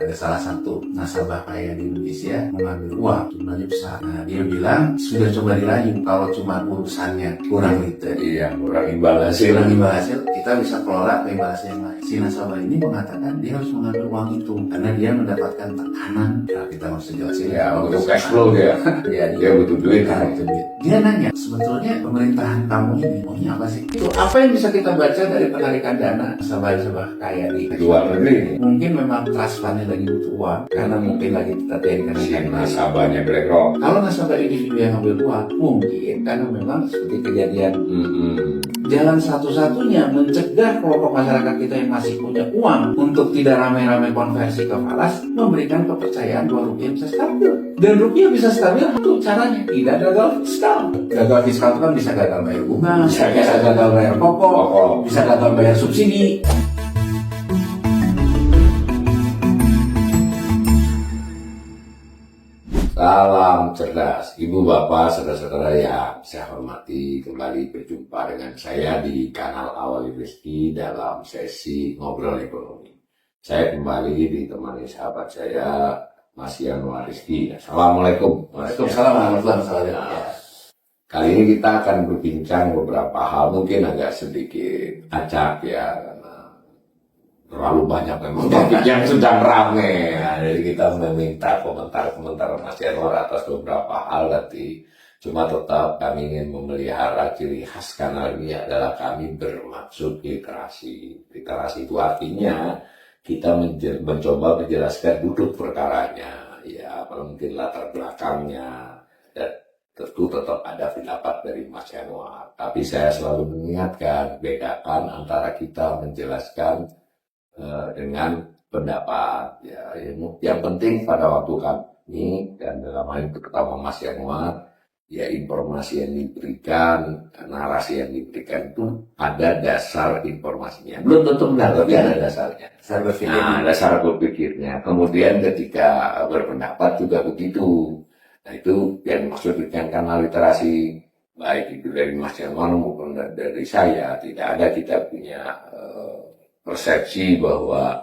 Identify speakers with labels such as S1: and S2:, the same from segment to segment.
S1: Ada salah satu nasabah kaya di Indonesia mengambil uang jumlahnya besar. Nah, dia bilang sudah coba dirayu kalau cuma urusannya kurang return,
S2: kurang imbal hasil,
S1: kita bisa kelola imbal hasil yang lain. Si nasabah ini mengatakan dia harus mengambil uang itu karena dia mendapatkan tekanan. Nah, kita harus jelasin
S2: untuk cash flow dia. Dia butuh duit kan.
S1: Dia nanya, sebetulnya pemerintahan kamu ini maunya apa sih? Itu apa yang bisa kita baca dari penarikan dana nasabah kaya di
S2: luar negeri?
S1: Mungkin memang trust fundnya lagi butuh uang karena mungkin lagi terjadi
S2: si nasabahnya BlackRock.
S1: Kalau nasabah individu yang ambil uang mungkin karena memang seperti kejadian jalan satu-satunya mencegah kelompok masyarakat kita yang masih punya uang untuk tidak ramai-ramai konversi ke falas, memberikan kepercayaan bahwa rupiah bisa stabil. Dan rupiah bisa stabil itu caranya tidak gagal fiskal. Gagal fiskal itu kan bisa gagal bayar bunga, bisa gagal bayar pokok, bisa gagal bayar subsidi.
S2: Salam cerdas, ibu bapak, saudara-saudara yang saya hormati. Kembali berjumpa dengan saya di kanal Awali Rizki dalam sesi ngobrol ekonomi. Saya kembali ditemani sahabat saya, Mas Yanuar Rizki. Assalamualaikum.
S1: Waalaikumsalam warahmatullahi wabarakatuh.
S2: Kali ini kita akan berbincang beberapa hal, mungkin agak sedikit acak ya, karena terlalu banyak memang topik yang sedang rame. Nah, jadi kita meminta komentar-komentar Mas Yanuar atas beberapa hal nanti. Cuma tetap kami ingin memelihara ciri khas kanal ini adalah kami bermaksud literasi. Literasi itu artinya kita mencoba menjelaskan duduk perkaranya, ya mungkin latar belakangnya, dan tentu tetap ada pendapat dari Mas Yanuar. Tapi saya selalu mengingatkan, bedakan antara kita menjelaskan dengan pendapat, ya. Yang penting pada waktu kami dan dalam hal itu pertama Mas Yanuar, ya informasi yang diberikan, narasi yang diberikan itu ada dasar informasinya. Belum tentu benar, tapi ada dasarnya. Dasar berpikirnya. Kemudian ketika berpendapat juga begitu. Nah, itu yang maksud dengan kanal literasi, baik itu dari Mas Yanuar maupun dari saya. Tidak ada kita punya persepsi bahwa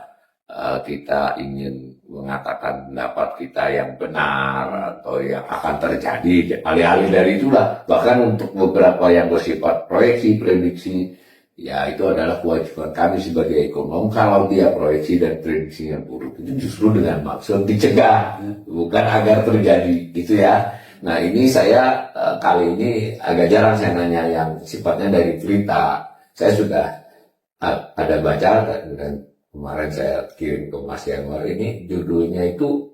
S2: kita ingin mengatakan pendapat kita yang benar atau yang akan terjadi. Alih-alih dari itulah, bahkan untuk beberapa yang bersifat proyeksi, prediksi, ya itu adalah kewajiban kami sebagai ekonom. Kalau dia proyeksi dan prediksi yang buruk, itu justru dengan maksud dicegah, bukan agar terjadi, gitu ya. Nah, ini saya kali ini agak jarang saya nanya yang sifatnya dari berita. Saya sudah ada baca dan kemarin saya kirim ke Mas Yanuar, ini judulnya itu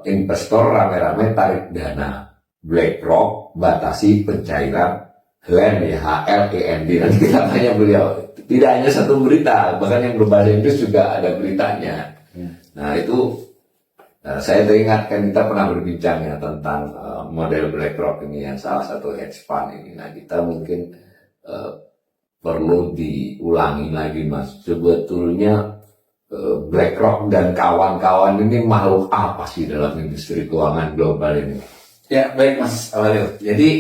S2: investor rame-rame tarik dana BlackRock batasi pencairan HLEND, ya, HLEND. Nanti katanya beliau tidak hanya satu berita, bahkan yang berbahasa Inggris juga ada beritanya. Nah, itu saya teringatkan kita pernah berbincang ya tentang model BlackRock ini, yang salah satu hedge fund ini. Nah, kita mungkin perlu diulangi lagi, Mas. Sebetulnya BlackRock dan kawan-kawan ini makhluk apa sih dalam industri keuangan global ini?
S1: Ya, baik Mas Awalil. Jadi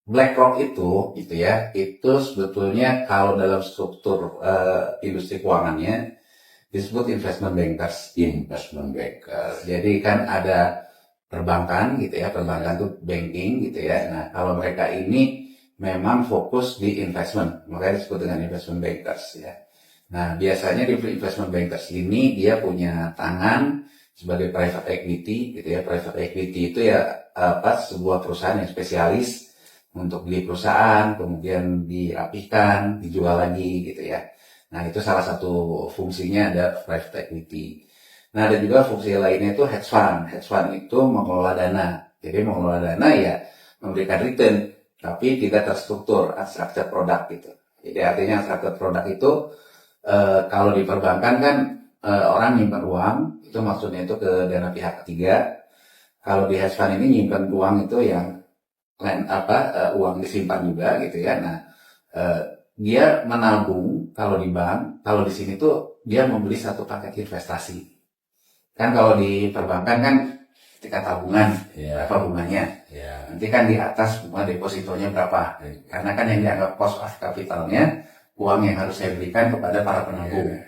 S1: BlackRock itu sebetulnya kalau dalam struktur industri keuangannya disebut investment bankers. Jadi kan ada perbankan gitu ya, perbankan itu banking gitu ya. Nah, kalau mereka ini memang fokus di investment, makanya disebut dengan investment bankers ya. Nah, biasanya di investment bankers ini dia punya tangan sebagai private equity gitu ya. Private equity itu ya sebuah perusahaan yang spesialis untuk beli perusahaan, kemudian dirapihkan, dijual lagi gitu ya. Nah, itu salah satu fungsinya ada private equity. Nah, ada juga fungsi lainnya itu hedge fund. Hedge fund itu mengelola dana. Jadi mengelola dana ya memberikan return, tapi tidak terstruktur, unstructured product gitu. Jadi artinya unstructured product itu kalau di perbankan kan orang nyimpan uang, itu maksudnya itu ke dana pihak ketiga. Kalau di hedge fund ini nyimpan uang itu yang uang disimpan juga gitu ya. Nah, dia menabung kalau di bank, kalau di sini tuh dia membeli satu paket investasi. Kan kalau di perbankan kan ketika tabungan, berapa bunganya? Nanti kan di atas bunga depositonya berapa? Karena kan yang dianggap cost of capitalnya uang yang harus saya berikan kepada para penabung.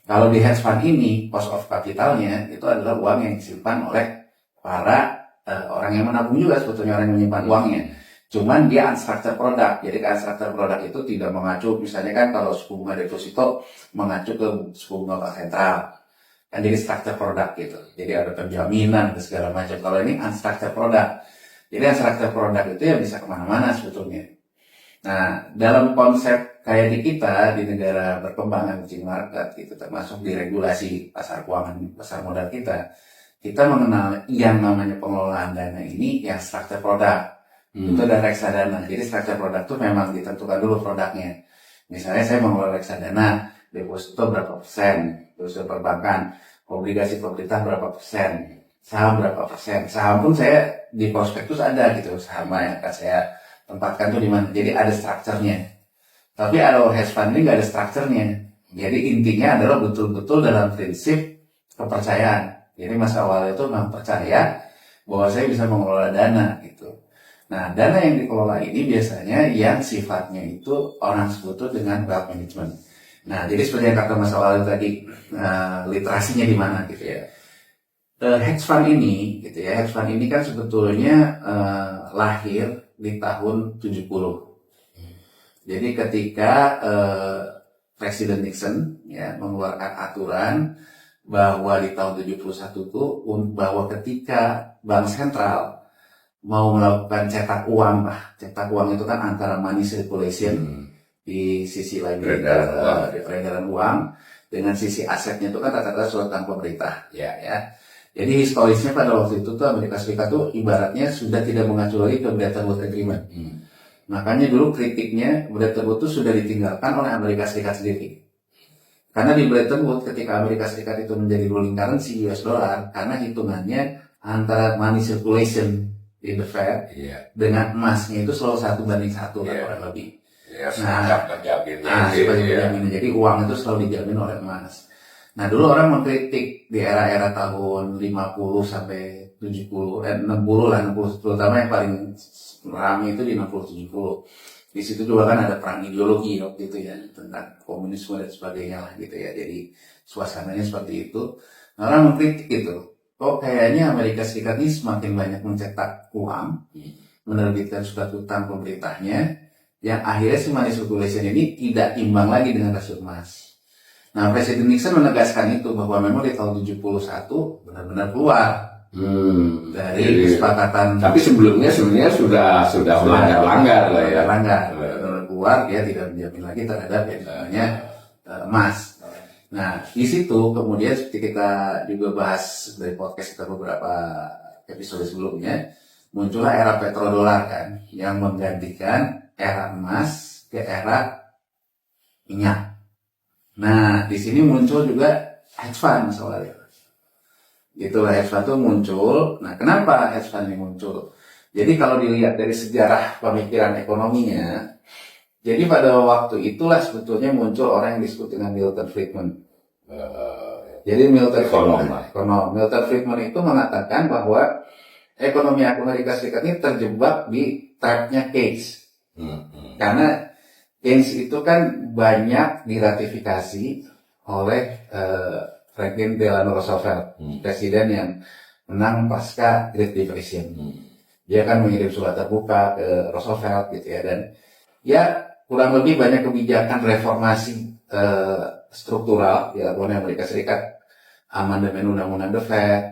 S1: Kalau di hedge fund ini, cost of capitalnya itu adalah uang yang disimpan oleh para orang yang menabung juga, sebetulnya orang yang menyimpan uangnya. Cuman dia unstructured product. Jadi unstructured product itu tidak mengacu, misalnya kan kalau suku bunga deposito mengacu ke suku bunga bank sentral. Kan jadi structured product gitu. Jadi ada penjaminan dan segala macam. Kalau ini unstructured product. Jadi unstructured product itu ya bisa kemana-mana sebetulnya. Nah, dalam konsep kayak di kita, di negara berkembang emerging market gitu, termasuk di regulasi pasar keuangan, pasar modal kita mengenal yang namanya pengelolaan dana ini yang structured product. Itu ada reksadana. Jadi structured product itu memang ditentukan dulu produknya. Misalnya saya mengelola reksadana, deposito berapa persen, deposito perbankan, obligasi pemerintah berapa persen, saham berapa persen. Saham pun saya di prospektus ada gitu, saham yang akan saya tempatkan tuh di mana. Jadi ada strukturnya. Tapi kalau hedge fund ini nggak ada strukturnya. Jadi intinya adalah betul-betul dalam prinsip kepercayaan. Jadi mas awal itu memang percaya bahwa saya bisa mengelola dana gitu. Nah, dana yang dikelola ini biasanya yang sifatnya itu orang sebut dengan wealth management. Nah, jadi seperti yang kata mas awal tadi, literasinya di mana gitu ya. Hedge fund ini gitu ya, hedge fund ini kan sebetulnya lahir di tahun 70. Jadi ketika Presiden Nixon ya mengeluarkan aturan bahwa di tahun 71 itu bahwa ketika bank sentral mau melakukan cetak uang, cetak uang itu kan antara money circulation di sisi lain di peredaran uang dengan sisi asetnya itu kan rata-rata surat utang pemerintah ya. Jadi historisnya pada waktu itu tuh Amerika Serikat tuh ibaratnya sudah tidak mengacu lagi ke Bretton Woods Agreement. Makanya dulu kritiknya Bretton Woods itu sudah ditinggalkan oleh Amerika Serikat sendiri. Karena di Bretton Woods ketika Amerika Serikat itu menjadi ruling currency US dollar, karena hitungannya antara money circulation in the Fed dengan emasnya itu selalu 1:1 kurang lebih. Jadi uang itu selalu dijamin oleh emas. Nah dulu orang mengkritik di era-era tahun 50 sampai 70, 60 lah, 60 terutama yang paling ramai itu di 60-70. Di situ juga kan ada perang ideologi waktu itu ya tentang komunisme dan sebagainya lah gitu ya. Jadi suasananya seperti itu. Nah, orang mengkritik itu. Kok kayaknya Amerika Serikat ini semakin banyak mencetak uang, menerbitkan surat utang pemerintahnya, yang akhirnya si money circulation ini tidak imbang lagi dengan rasio emas. Nah, Presiden Nixon menegaskan itu bahwa memang di tahun 71 benar-benar keluar dari kesepakatan.
S2: Tapi sebelumnya sebenarnya sudah melanggar lah ya.
S1: Benar keluar dia tidak menjamin lagi terhadap yang namanya emas. Nah, di situ kemudian seperti kita juga bahas dari podcast kita beberapa episode sebelumnya, muncullah era petrodolar kan, yang menggantikan era emas ke era minyak. Nah, di sini muncul juga hedge fund soalnya. Itulah hedge fund itu muncul. Nah, kenapa hedge fund ini muncul? Jadi kalau dilihat dari sejarah pemikiran ekonominya, jadi pada waktu itulah sebetulnya muncul orang yang disebut dengan Milton Friedman. Jadi Milton Friedman itu mengatakan bahwa ekonomi Amerika Serikat ini terjebak di trapnya Keynes. Karena Keynes itu kan banyak diratifikasi oleh Franklin Delano Roosevelt, presiden yang menang pasca Great Depression. Dia kan mengirim surat terbuka ke Roosevelt gitu ya, dan ya kurang lebih banyak kebijakan reformasi struktural dilakukan Amerika Serikat, amandemen undang-undang The Fed,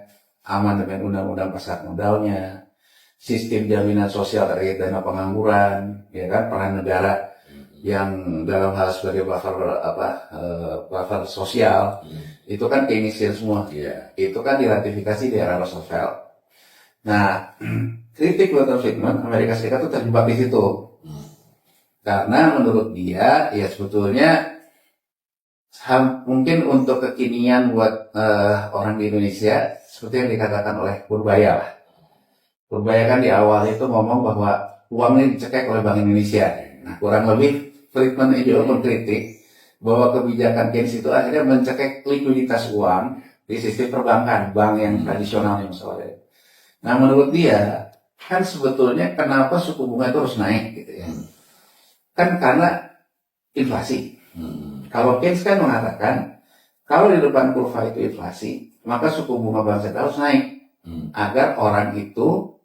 S1: amandemen undang-undang pasar modalnya, sistem jaminan sosial terkait dana pengangguran, ya kan, peran negara yang dalam hal sebagai buffer sosial, itu kan Keynesian semua. Itu kan diratifikasi di era Roosevelt. Nah, kritik Milton Friedman, Amerika Serikat itu terjebak di situ. Karena menurut dia, ya sebetulnya mungkin untuk kekinian buat orang di Indonesia, seperti yang dikatakan oleh Purbaya lah. Purbaya kan di awal itu ngomong bahwa uang ini dicekek oleh Bank Indonesia. Nah, kurang lebih Friedman juga mengkritik bahwa kebijakan Keynes itu akhirnya mencekek likuiditas uang di sistem perbankan, bank yang tradisional yang soalnya. Nah, menurut dia, kan sebetulnya kenapa suku bunga itu harus naik gitu ya? Kan karena inflasi. Kalau Keynes kan mengatakan Kalau di depan kurva itu inflasi, maka suku bunga bank sentral harus naik agar orang itu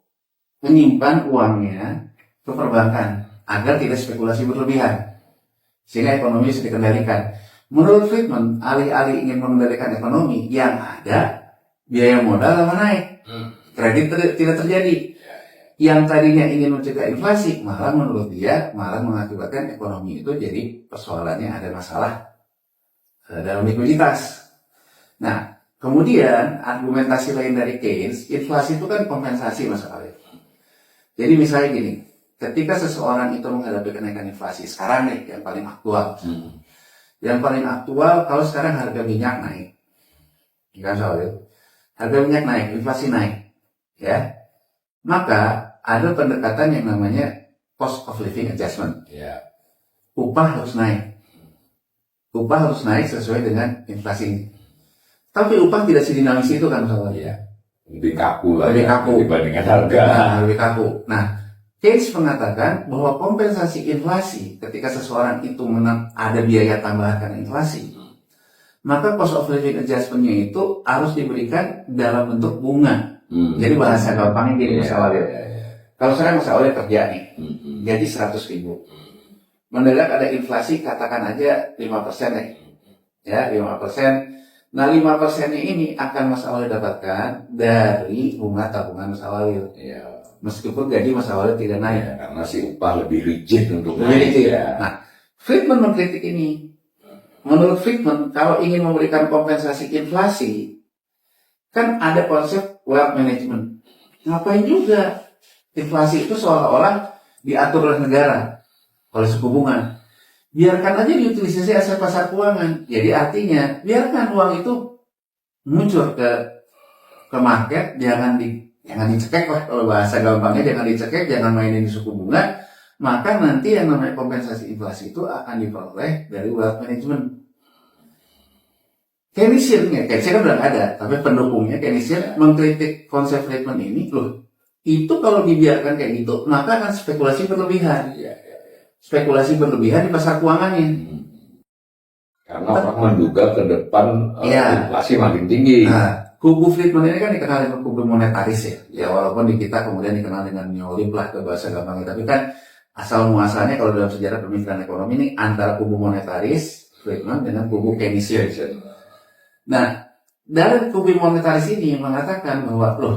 S1: menyimpan uangnya ke perbankan agar tidak spekulasi berlebihan sehingga ekonomi bisa dikendalikan. Menurut Friedman, alih-alih ingin mengendalikan ekonomi, yang ada biaya modal lama naik, kredit tidak terjadi. Yang tadinya ingin mencegah inflasi, malah menurut dia malah mengakibatkan ekonomi itu jadi persoalannya ada masalah dalam likuiditas. Nah, kemudian argumentasi lain dari Keynes, inflasi itu kan kompensasi masalahnya. Jadi misalnya gini, ketika seseorang itu menghadapi kenaikan inflasi, sekarang nih yang paling aktual. Yang paling aktual kalau sekarang harga minyak naik. Kan soalnya, harga minyak naik, inflasi naik. Ya. Maka ada pendekatan yang namanya cost of living adjustment. Upah harus naik. Upah harus naik sesuai dengan inflasi. Tapi upah tidak sedinamis itu kan soalnya.
S2: Lebih kaku lah.
S1: Lebih kaku
S2: dibandingkan harga.
S1: Lebih kaku. Nah, Keynes mengatakan bahwa kompensasi inflasi ketika seseorang itu ada biaya tambahan karena inflasi, maka cost of living adjustment-nya itu harus diberikan dalam bentuk bunga. Jadi bahasa gampangnya gini, kalau sekarang Mas Awalil kerja nih, gaji 100.000, mendadak ada inflasi katakan aja 5% nih, ya 5%. Nah 5%-nya ini akan Mas Awalil dapatkan dari bunga tabungan Mas Awalil. Meskipun gaji Mas Awalil tidak naik.
S2: Karena si upah lebih rigid untuk
S1: naik. Nah, Friedman mengkritik ini. Menurut Friedman, kalau ingin memberikan kompensasi inflasi, kan ada konsep wealth management. Ngapain juga? Inflasi itu seolah-olah diatur oleh negara, oleh suku bunga. Biarkan aja diutilisasi aset pasar keuangan. Jadi artinya, biarkan uang itu muncul ke market, jangan dicekek lah, kalau bahasa gampangnya jangan dicekek, jangan mainin di suku bunga, maka nanti yang namanya kompensasi inflasi itu akan diperoleh dari wealth management. Keynesian kan udah ada, tapi pendukungnya Keynesian mengkritik konsep Friedman ini, loh, itu kalau dibiarkan kayak gitu, maka akan spekulasi berlebihan. Spekulasi berlebihan di pasar keuangannya.
S2: Karena orang menduga ke depan inflasi makin tinggi.
S1: Nah, kubu Friedman ini kan dikenal dengan kubu monetaris ya. Walaupun di kita kemudian dikenal dengan neolib lah ke bahasa gampangnya. Tapi kan asal muasalnya kalau dalam sejarah pemikiran ekonomi ini antara kubu monetaris Friedman dengan kubu Keynesian. Nah, dari kubu monetaris ini mengatakan bahwa loh,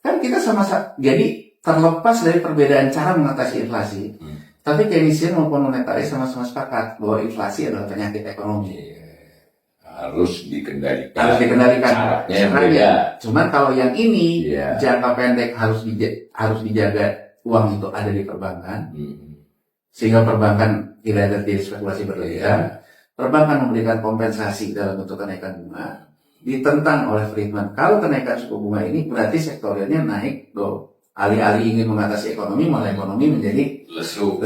S1: kan kita sama-sama jadi terlepas dari perbedaan cara mengatasi inflasi. Tapi Keynesian maupun monetaris sama-sama sepakat bahwa inflasi adalah penyakit ekonomi.
S2: Harus dikendalikan.
S1: Caranya yang beda. Cuman kalau yang ini jangka pendek harus dijaga uang itu ada di perbankan, sehingga perbankan tidak terjadi spekulasi berlebihan. Perbankan memberikan kompensasi dalam bentuk kenaikan bunga. Ditentang oleh Friedman. Kalau kenaikan suku bunga ini berarti sektorialnya naik dong. Alih-alih ingin mengatasi ekonomi, malah ekonomi menjadi lesu.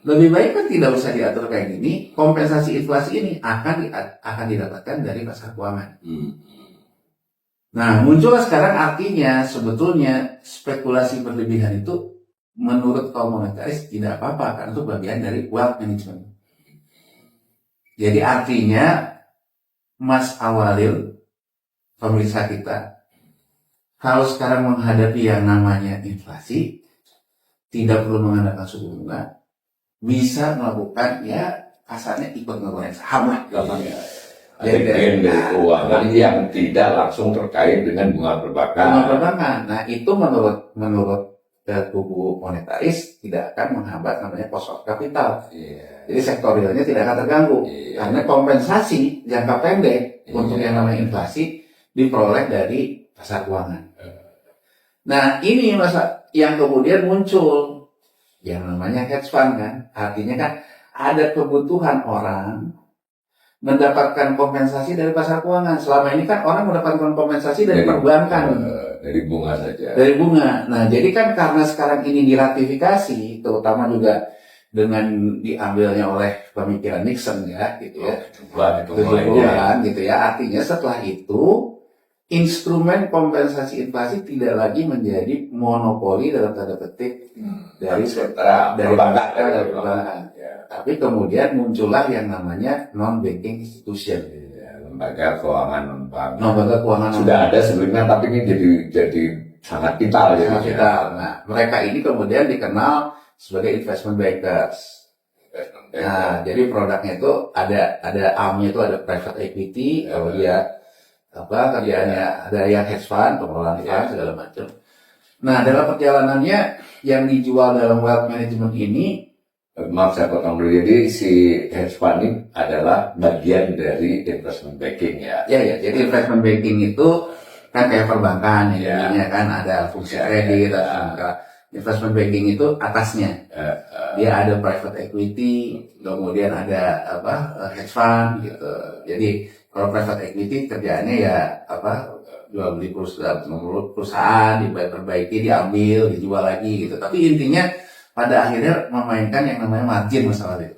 S1: Lebih baik kan tidak usah diatur kayak gini. Kompensasi inflasi ini akan didapatkan dari pasar keuangan. Nah, muncullah sekarang artinya sebetulnya spekulasi berlebihan itu menurut kaum monetaris tidak apa-apa karena itu bagian dari wealth management. Jadi artinya Mas Awalil, pemirsa kita, kalau sekarang menghadapi yang namanya inflasi, tidak perlu mengandalkan suku bunga, bisa melakukan kasarnya ikut ngegoreng saham lah.
S2: Jadi dari keuangan yang tidak langsung terkait dengan bunga perbankan.
S1: Nah itu menurut kubu monetaris tidak akan menghambat namanya cost of capital. Jadi sektorialnya tidak akan terganggu karena kompensasi jangka pendek untuk yang namanya inflasi diperoleh dari pasar keuangan. Nah ini masa yang kemudian muncul yang namanya hedge fund kan, artinya kan ada kebutuhan orang mendapatkan kompensasi dari pasar keuangan. Selama ini kan orang mendapatkan kompensasi dari perbankan,
S2: dari bunga saja.
S1: Dari bunga. Nah jadi kan karena sekarang ini diratifikasi, terutama juga dengan diambilnya oleh pemikiran Nixon gitu ya, 70-an gitu ya. Artinya setelah itu instrumen kompensasi inflasi tidak lagi menjadi monopoli dalam tanda petik dari perbankan. Tapi kemudian muncullah yang namanya non-banking institution.
S2: lembaga keuangan non-bank.
S1: lembaga keuangan
S2: Sudah ada sebelumnya, tapi ini jadi sangat vital ya.
S1: sangat vital. Nah, mereka ini kemudian dikenal sebagai investment bankers. Nah, jadi produknya itu ada armnya itu ada private equity, kalau dia kerjaannya ada yang hedge fund, pengelolaan fund segala macam. Nah, dalam perjalanannya yang dijual dalam wealth management ini,
S2: Maaf saya potong dulu. Jadi si hedge fund ini adalah bagian dari investment banking ya.
S1: ya, jadi investment banking itu kan kayak perbankan,
S2: Ya.
S1: intinya kan ada fungsi kredit, investment banking itu atasnya. Dia ada private equity, kemudian ada hedge fund gitu. Jadi kalau private equity kerjaannya ya jual beli perusahaan, diperbaiki, diambil, dijual lagi gitu. Tapi intinya pada akhirnya memainkan yang namanya margin masalahnya.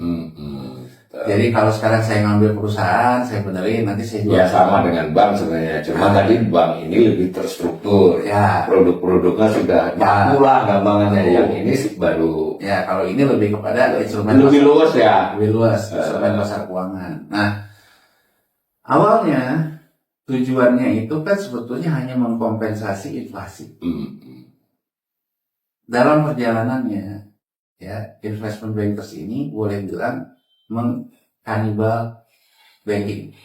S1: Jadi kalau sekarang saya ngambil perusahaan, saya benerin, nanti saya jual.
S2: Ya sama dengan bank sebenarnya. Cuma tadi bank ini lebih terstruktur.
S1: Ya.
S2: Produk-produknya sudah nyaku lah gampangannya. Yang ini baru.
S1: Ya, kalau ini lebih kepada instrumen
S2: Lebih luas ya.
S1: lebih luas, instrumen pasar keuangan. Nah, awalnya tujuannya itu kan sebetulnya hanya mengkompensasi inflasi. Dalam perjalanannya, ya, investment bankers ini boleh bilang mengkanibal banking.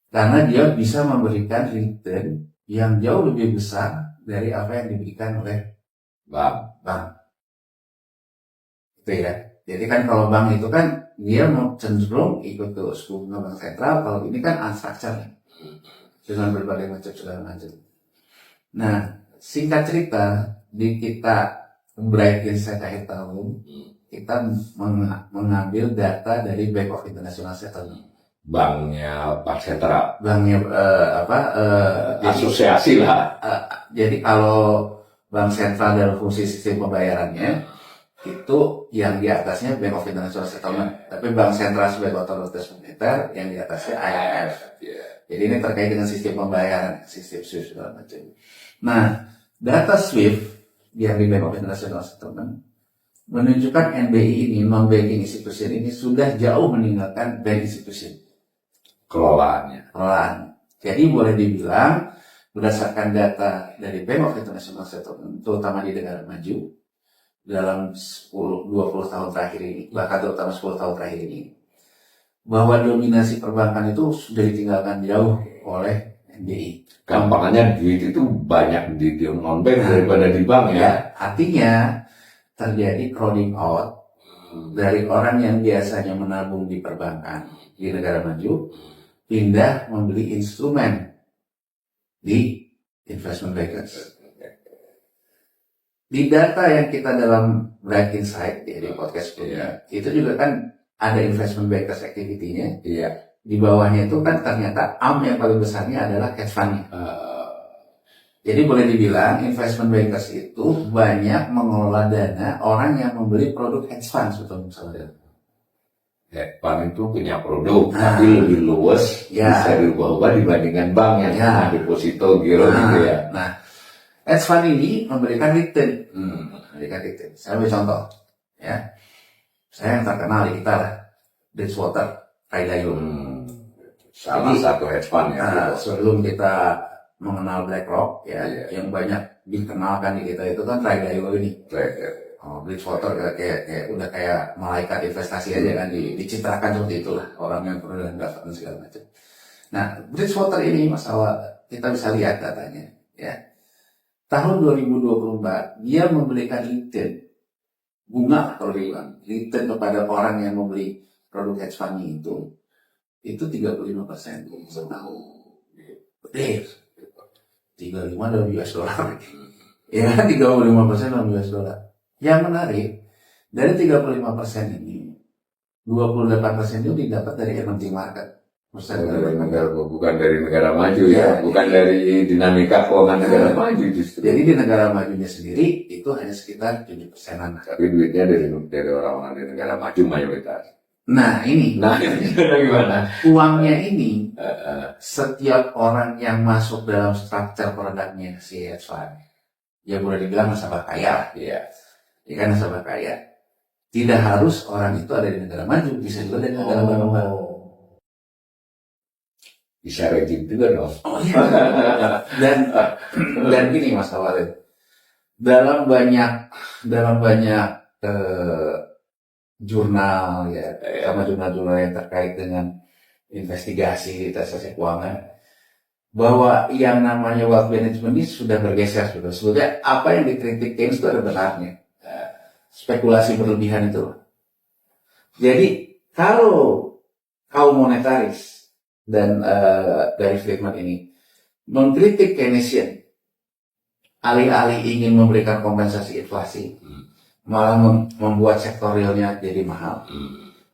S1: Karena dia bisa memberikan return yang jauh lebih besar dari apa yang diberikan oleh bank. Itu ya. Jadi kan kalau bank itu kan dia mau cenderung ikut ke suku bunga bank sentral, kalau ini kan unstructured dengan berbagai macam segala macam. Nah, singkat cerita, di kita Bright Insight akhir tahun, kita mengambil data dari Bank of International Settlement.
S2: Banknya Bank Sentral.
S1: Banknya
S2: Asosiasi lah.
S1: jadi kalau Bank Sentral dalam fungsi sistem pembayarannya itu yang di atasnya Bank of International Settlement, tapi Bank Sentral sebagai otoritas moneter yang di atasnya IMF. Jadi ini terkait dengan sistem pembayaran, sistem SWIFT segala macam. Nah, data SWIFT yang di Bank of International Settlement menunjukkan NBI ini, non-banking institution ini sudah jauh meninggalkan bank institution
S2: Kelolaannya.
S1: Jadi boleh dibilang berdasarkan data dari Bank of International Settlement, terutama di negara maju dalam 10-20 tahun terakhir ini, bahkan terutama 10 tahun terakhir ini, bahwa dominasi perbankan itu sudah ditinggalkan jauh oleh NBI.
S2: Gampangannya duit itu banyak di non-bank daripada di bank ya.
S1: Artinya terjadi crowding out dari orang yang biasanya menabung di perbankan di negara maju, pindah membeli instrumen di investment bankers. Di data yang kita dalam Bright Insight ya, di podcast sebelumnya, itu juga kan ada investment bankers activity-nya.
S2: Iya.
S1: Di bawahnya itu kan ternyata arm yang paling besarnya adalah hedge fund. Jadi boleh dibilang investment bankers itu banyak mengelola dana orang yang membeli produk hedge fund sebetulnya misalnya.
S2: Hedge fund itu punya produk, tapi lebih luas, bisa dirubah-ubah dibandingkan bank yang deposito, giro gitu ya.
S1: Nah, hedge fund ini memberikan return. Saya ambil contoh, ya. Saya yang terkenal di kita lah, Bridgewater, Ray Dalio.
S2: Salah satu hedge fund ya.
S1: Sebelum kita mengenal BlackRock, ya, yang banyak dikenalkan di kita itu kan Ray Dalio ini. Bridgewater udah kayak malaikat investasi aja kan, dicitrakan seperti itulah orang yang perlu dan segala macam. Nah, Bridgewater ini masalah kita bisa lihat datanya, ya. Tahun 2024 dia memberikan return bunga, kalau dibilang return kepada orang yang membeli produk hedge fund itu 35% setahun. Gede. 35 dalam US dollar. Ya, 35% dalam US dollar. Yang menarik, dari 35% ini 28% itu didapat dari emerging market.
S2: Bukan dari negara maju ya, bukan dari dinamika keuangan negara maju justru.
S1: Jadi di negara majunya sendiri itu hanya sekitar 7%-an.
S2: Tapi duitnya dari orang-orang di negara maju mayoritas.
S1: Nah ini
S2: gimana?
S1: Uangnya ini setiap orang yang masuk dalam struktur produknya si hedge fund, ya boleh dibilang nasabah kaya.
S2: Iya.
S1: Ya kan nasabah kaya. Tidak harus orang itu ada di negara maju, bisa juga dari negara berkembang.
S2: bisa rejim juga dong.
S1: Oh iya. Dan gini Mas Awalin, dalam banyak jurnal ya, sama jurnal-jurnal yang terkait dengan investigasi transaksi keuangan, bahwa yang namanya wealth management ini sudah bergeser. Sebetulnya apa yang dikritik Keynes itu ada benarnya. Spekulasi berlebihan itu. Jadi kalau kaum monetaris dan dari Friedman ini mengkritik Keynesian, alih-alih ingin memberikan kompensasi inflasi, malah membuat sektorialnya jadi mahal,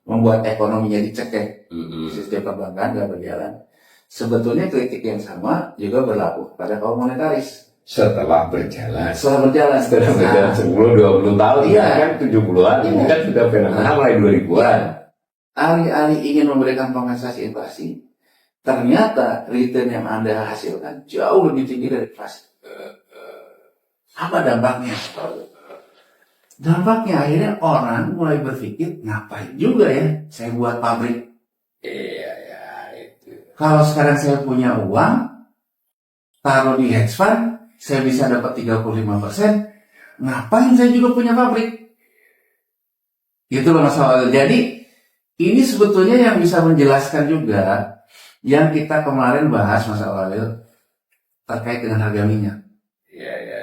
S1: membuat ekonominya dicekek, sistem perbankan nggak berjalan. Sebetulnya kritik yang sama juga berlaku pada kaum monetaris.
S2: Setelah berjalan
S1: Setelah
S2: 10-20 tahun,
S1: Iya.
S2: kan 70-an, ini kan sudah fenomena mulai 2000-an.
S1: Alih-alih ingin memberikan kompensasi inflasi, ternyata return yang Anda hasilkan jauh lebih tinggi dari inflasi. Apa dampaknya? Dampaknya akhirnya orang mulai berpikir, ngapain juga ya saya buat pabrik?
S2: Iya, ya, itu.
S1: Kalau sekarang saya punya uang, taruh di hedge fund, saya bisa dapat 35%, ngapain saya juga punya pabrik? Gitu loh masalah. Jadi, ini sebetulnya yang bisa menjelaskan juga yang kita kemarin bahas masalah terkait dengan harga minyak.
S2: Iya, ya.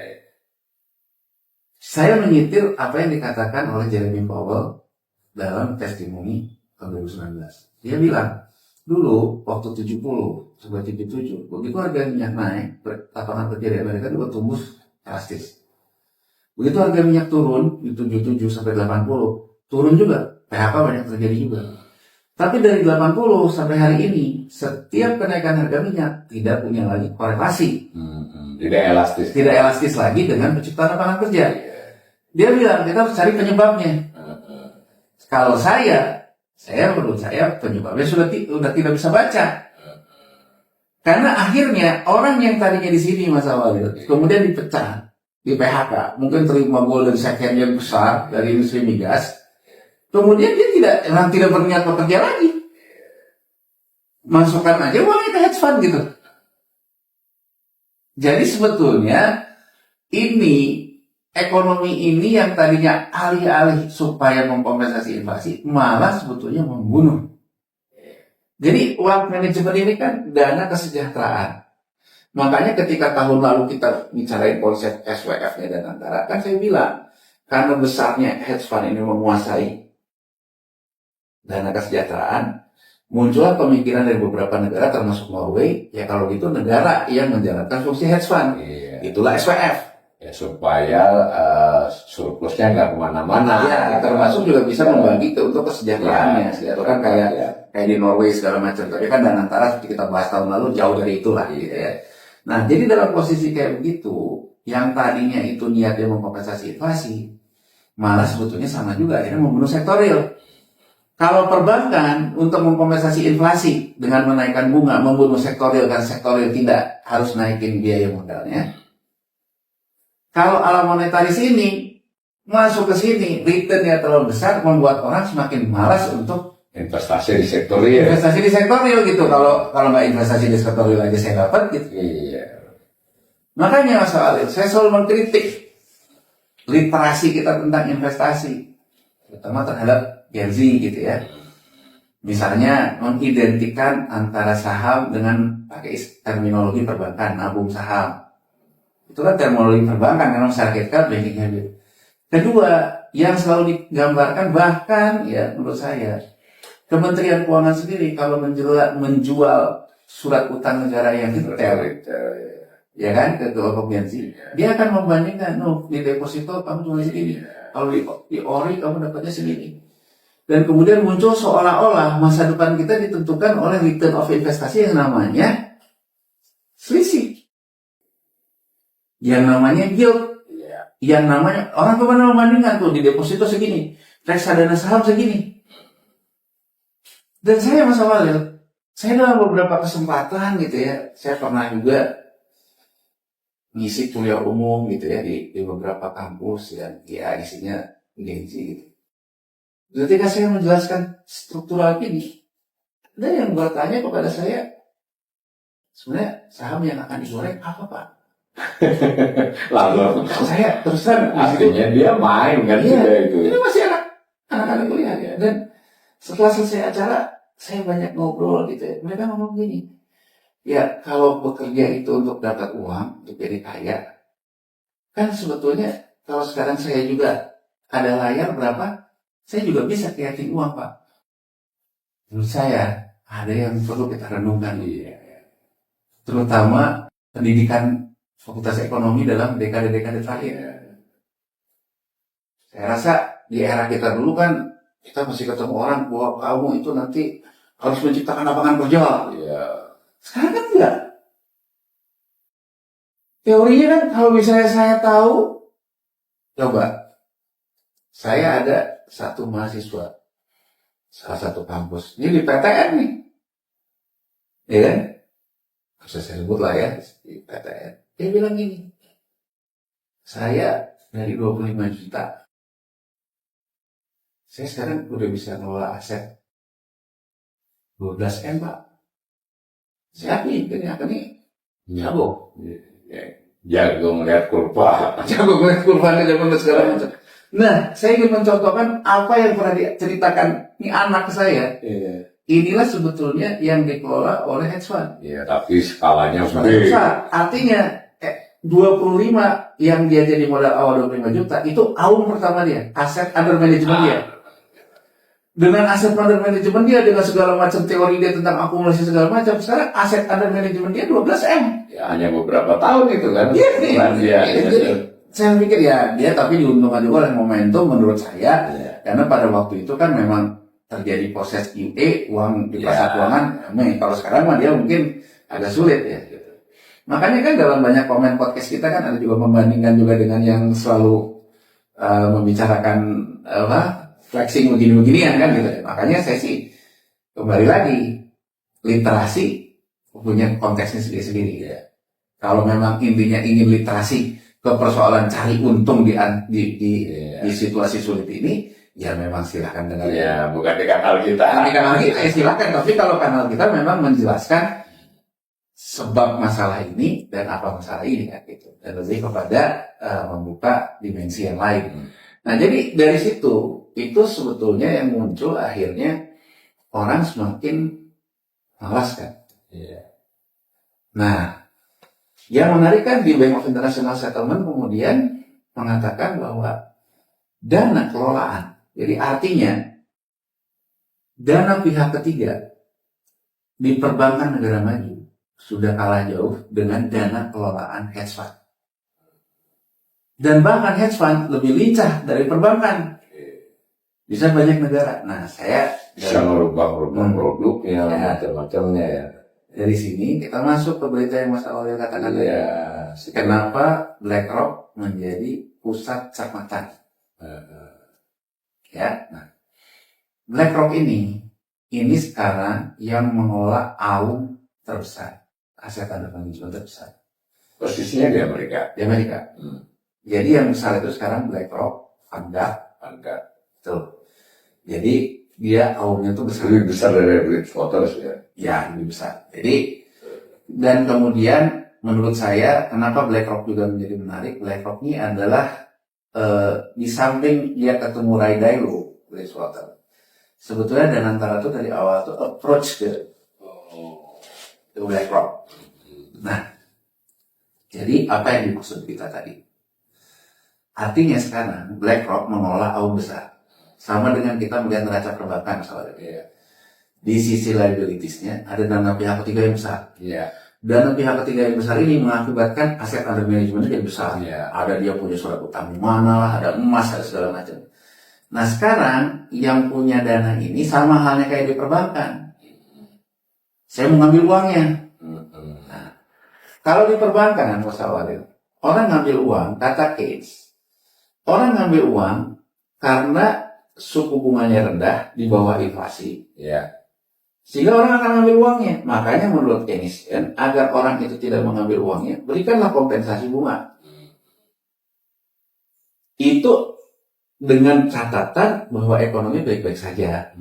S1: Saya menyitir apa yang dikatakan oleh Jeremy Powell dalam testimoni tahun 2019. Dia bilang, dulu waktu 70 sampai 77, begitu harga minyak naik, lapangan kerja di Amerika juga tumbuh drastis. Begitu harga minyak turun di 77 sampai 80, turun juga, PHK banyak terjadi juga. Tapi dari 80 sampai hari ini, setiap kenaikan harga minyak tidak punya lagi korelasi.
S2: Tidak elastis.
S1: Tidak elastis lagi dengan penciptaan lapangan kerja. Dia bilang, kita harus cari penyebabnya. Kalau menurut saya penyebabnya sudah tidak bisa baca. Karena akhirnya orang yang tadinya di sini Mas Awalil, kemudian dipecah, di PHK, mungkin terima golden second yang besar dari industri migas, kemudian dia tidak berniat bekerja lagi. Masukkan aja uangnya ke hedge fund gitu. Jadi sebetulnya ekonomi ini yang tadinya alih-alih supaya mengkompensasi inflasi, malah sebetulnya membunuh. Jadi wealth management ini kan dana kesejahteraan. Makanya ketika tahun lalu kita bicarain konsep SWF-nya dan antara, kan saya bilang, karena besarnya hedge fund ini menguasai dana kesejahteraan, muncullah pemikiran dari beberapa negara termasuk Norway, ya kalau gitu negara yang menjalankan fungsi hedge fund.
S2: Iya.
S1: Itulah SWF.
S2: Ya, supaya surplusnya nggak kemana-mana.
S1: Ya, termasuk juga bisa membagi untuk kesejahteraannya. Itu kan kayak di Norway segala macam. Tapi kan dan antara seperti kita bahas tahun lalu jauh dari itulah gitu ya. Nah, jadi dalam posisi kayak begitu, yang tadinya itu niatnya mengkompensasi inflasi, malah sebetulnya sama juga akhirnya membunuh sektorial. Kalau perbankan untuk mengkompensasi inflasi dengan menaikkan bunga membunuh sektorial dan sektorial tidak harus naikin biaya modalnya. Kalau ala monetaris ini masuk ke sini, returnnya terlalu besar, membuat orang semakin malas untuk
S2: investasi di sektor real.
S1: Investasi di sektor real gitu. Kalau nggak investasi di sektor real aja saya dapat gitu.
S2: Iya.
S1: Makanya Mas Walid, saya selalu mengkritik literasi kita tentang investasi, terutama terhadap Gen Z gitu ya. Misalnya mengidentikan antara saham dengan pakai terminologi perbankan, nabung saham. Itu kan terminologi perbankan karena masyarakat banking habit. Kedua, yang selalu digambarkan bahkan ya menurut saya Kementerian Keuangan sendiri kalau menjual surat utang negara yang detail, ya kan ke kelompok Gen Z, dia akan membandingkan, di deposito kamu cuma segini, kalau di ori kamu dapatnya segini. Dan kemudian muncul seolah-olah masa depan kita ditentukan oleh return of investasi yang namanya selisih, yang namanya yield, yang namanya orang kemana membandingkan tuh di deposito segini, reksadana saham segini. Dan saya Mas Awalil, saya dalam beberapa kesempatan gitu ya, saya pernah juga ngisi kuliah umum gitu ya di beberapa kampus yang ya isinya Gen Z gitu. Ketika saya menjelaskan struktural ini, ada yang bertanya kepada saya, sebenarnya saham yang akan digoreng apa Pak?
S2: Lalu
S1: Saya terus terang
S2: artinya dia main kan
S1: Iya,
S2: juga itu.
S1: ini masih anak-anak kuliah ya. Dan setelah selesai acara, saya banyak ngobrol gitu ya. Mereka ngomong gini, ya kalau bekerja itu untuk dapat uang, untuk jadi kaya, kan sebetulnya kalau sekarang saya juga ada layar berapa, saya juga bisa kreatif uang Pak. Menurut saya, ada yang perlu kita renungkan.
S2: Iya.
S1: Terutama pendidikan Fakultas Ekonomi dalam dekade-dekade terakhir. Saya rasa di era kita dulu kan, kita masih ketemu orang bahwa kamu itu nanti harus menciptakan lapangan kerja.
S2: Iya.
S1: Sekarang kan enggak. Teorinya kan kalau misalnya saya tahu, coba, saya ada satu mahasiswa, salah satu kampus, ini di PTN nih. Ya kan? Bisa saya sebut lah ya, di PTN. Dia bilang gini, saya dari 25 juta, saya sekarang udah bisa ngelola aset 12 M Pak. Saya yakin nih jago.
S2: Jago ngeliat kurva.
S1: Jago ngeliat kurvanya zaman segala macam. Nah, saya ingin mencontohkan apa yang pernah diceritakan ini anak saya.
S2: Iya.
S1: Inilah sebetulnya yang dikelola oleh hedge fund.
S2: Iya, tapi skalanya
S1: Skalanya
S2: gede.
S1: besar. Artinya 25 yang dia jadi modal awal 25 juta itu AUM pertama dia, aset under management dia. Dengan aset under management dia, dengan segala macam teori dia tentang akumulasi segala macam, sekarang aset under management dia 12 M.
S2: Ya, hanya beberapa tahun itu kan.
S1: Iya,
S2: Dia.
S1: jadi saya pikir ya dia tapi diuntungkan juga oleh momentum menurut saya, karena pada waktu itu kan memang terjadi proses QE, uang di pasar keuangan. Kalau sekarang mah dia mungkin agak sulit ya. Makanya kan dalam banyak komen podcast kita kan ada juga membandingkan juga dengan yang selalu membicarakan flexing begini-beginian kan gitu. Makanya saya sih kembali lagi literasi punya konteksnya sendiri-sendiri ya. Kalau memang intinya ingin literasi ke persoalan cari untung di situasi sulit ini, ya memang silahkan dengar.
S2: Ya, bukan di kanal kita.
S1: Di kanal kita ya silahkan. Tapi kalau kanal kita memang menjelaskan sebab masalah ini dan apa masalah ini kan gitu. Dan lebih kepada membuka dimensi yang lain. Nah jadi dari situ itu sebetulnya yang muncul akhirnya orang semakin malas kan. Nah yang menarik kan di Bank of International Settlement kemudian mengatakan bahwa dana kelolaan, jadi artinya dana pihak ketiga di perbankan negara maju sudah kalah jauh dengan dana kelolaan hedge fund. Dan bahkan hedge fund lebih lincah dari perbankan. Bisa banyak negara. Nah, saya
S2: bisa merubah produknya, macam-macamnya ya.
S1: Dari sini kita masuk ke berita yang Mas Awal katakan tadi. Kenapa BlackRock menjadi pusat cermatan? Ya, nah, BlackRock ini sekarang yang mengelola AUM terbesar, aset under management terbesar.
S2: Posisinya di Amerika.
S1: Di Amerika. Jadi yang besar itu sekarang BlackRock, Vanguard. Tuh. Jadi dia AUM-nya itu besar.
S2: Lebih besar dari Bridgewater ya.
S1: Ya, lebih besar. Jadi dan kemudian menurut saya kenapa BlackRock juga menjadi menarik? BlackRock ini adalah di samping dia ketemu Ray Dalio, Bridgewater. Sebetulnya dan antara itu dari awal itu approach ke BlackRock. Nah, jadi apa yang dimaksud kita tadi? Artinya sekarang BlackRock mengelola AUM besar. Sama dengan kita melihat neraca perbankan misalnya. Di sisi liabilities-nya ada dana pihak ketiga yang besar. Dana pihak ketiga yang besar ini mengakibatkan aset under management yang besar. Ada dia punya surat utang di mana lah, ada emas, ada segala macam. Nah sekarang yang punya dana ini sama halnya kayak di perbankan. Saya mau ngambil uangnya. Nah, kalau di perbankan, Mas Awalil, orang ngambil uang, kata Keynes, orang ngambil uang karena suku bunganya rendah di bawah inflasi. Sehingga orang akan mengambil uangnya. Makanya menurut Keynes, agar orang itu tidak mengambil uangnya, berikanlah kompensasi bunga. Itu dengan catatan bahwa ekonomi baik-baik saja.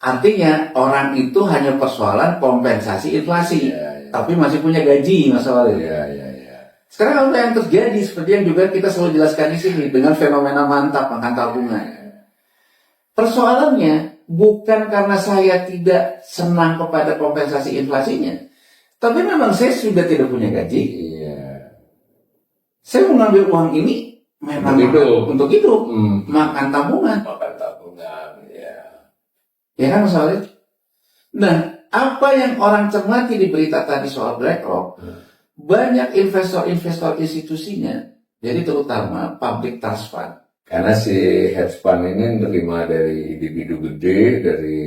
S1: Artinya orang itu hanya persoalan kompensasi inflasi. tapi masih punya gaji Mas Walid.
S2: Iya.
S1: Sekarang apa yang terjadi seperti yang juga kita selalu jelaskan di sini dengan fenomena mantap makan tabungan. Persoalannya bukan karena saya tidak senang kepada kompensasi inflasinya, tapi memang saya sudah tidak punya gaji.
S2: Iya.
S1: Saya mengambil uang ini memang untuk hidup, makan tabungan.
S2: Makan tabungan, ya.
S1: Ya kan Mas Walid? Nah, apa yang orang cermati di berita tadi soal BlackRock, banyak investor-investor institusinya, jadi terutama public trust fund.
S2: Karena si hedge fund ini menerima dari individu gede, dari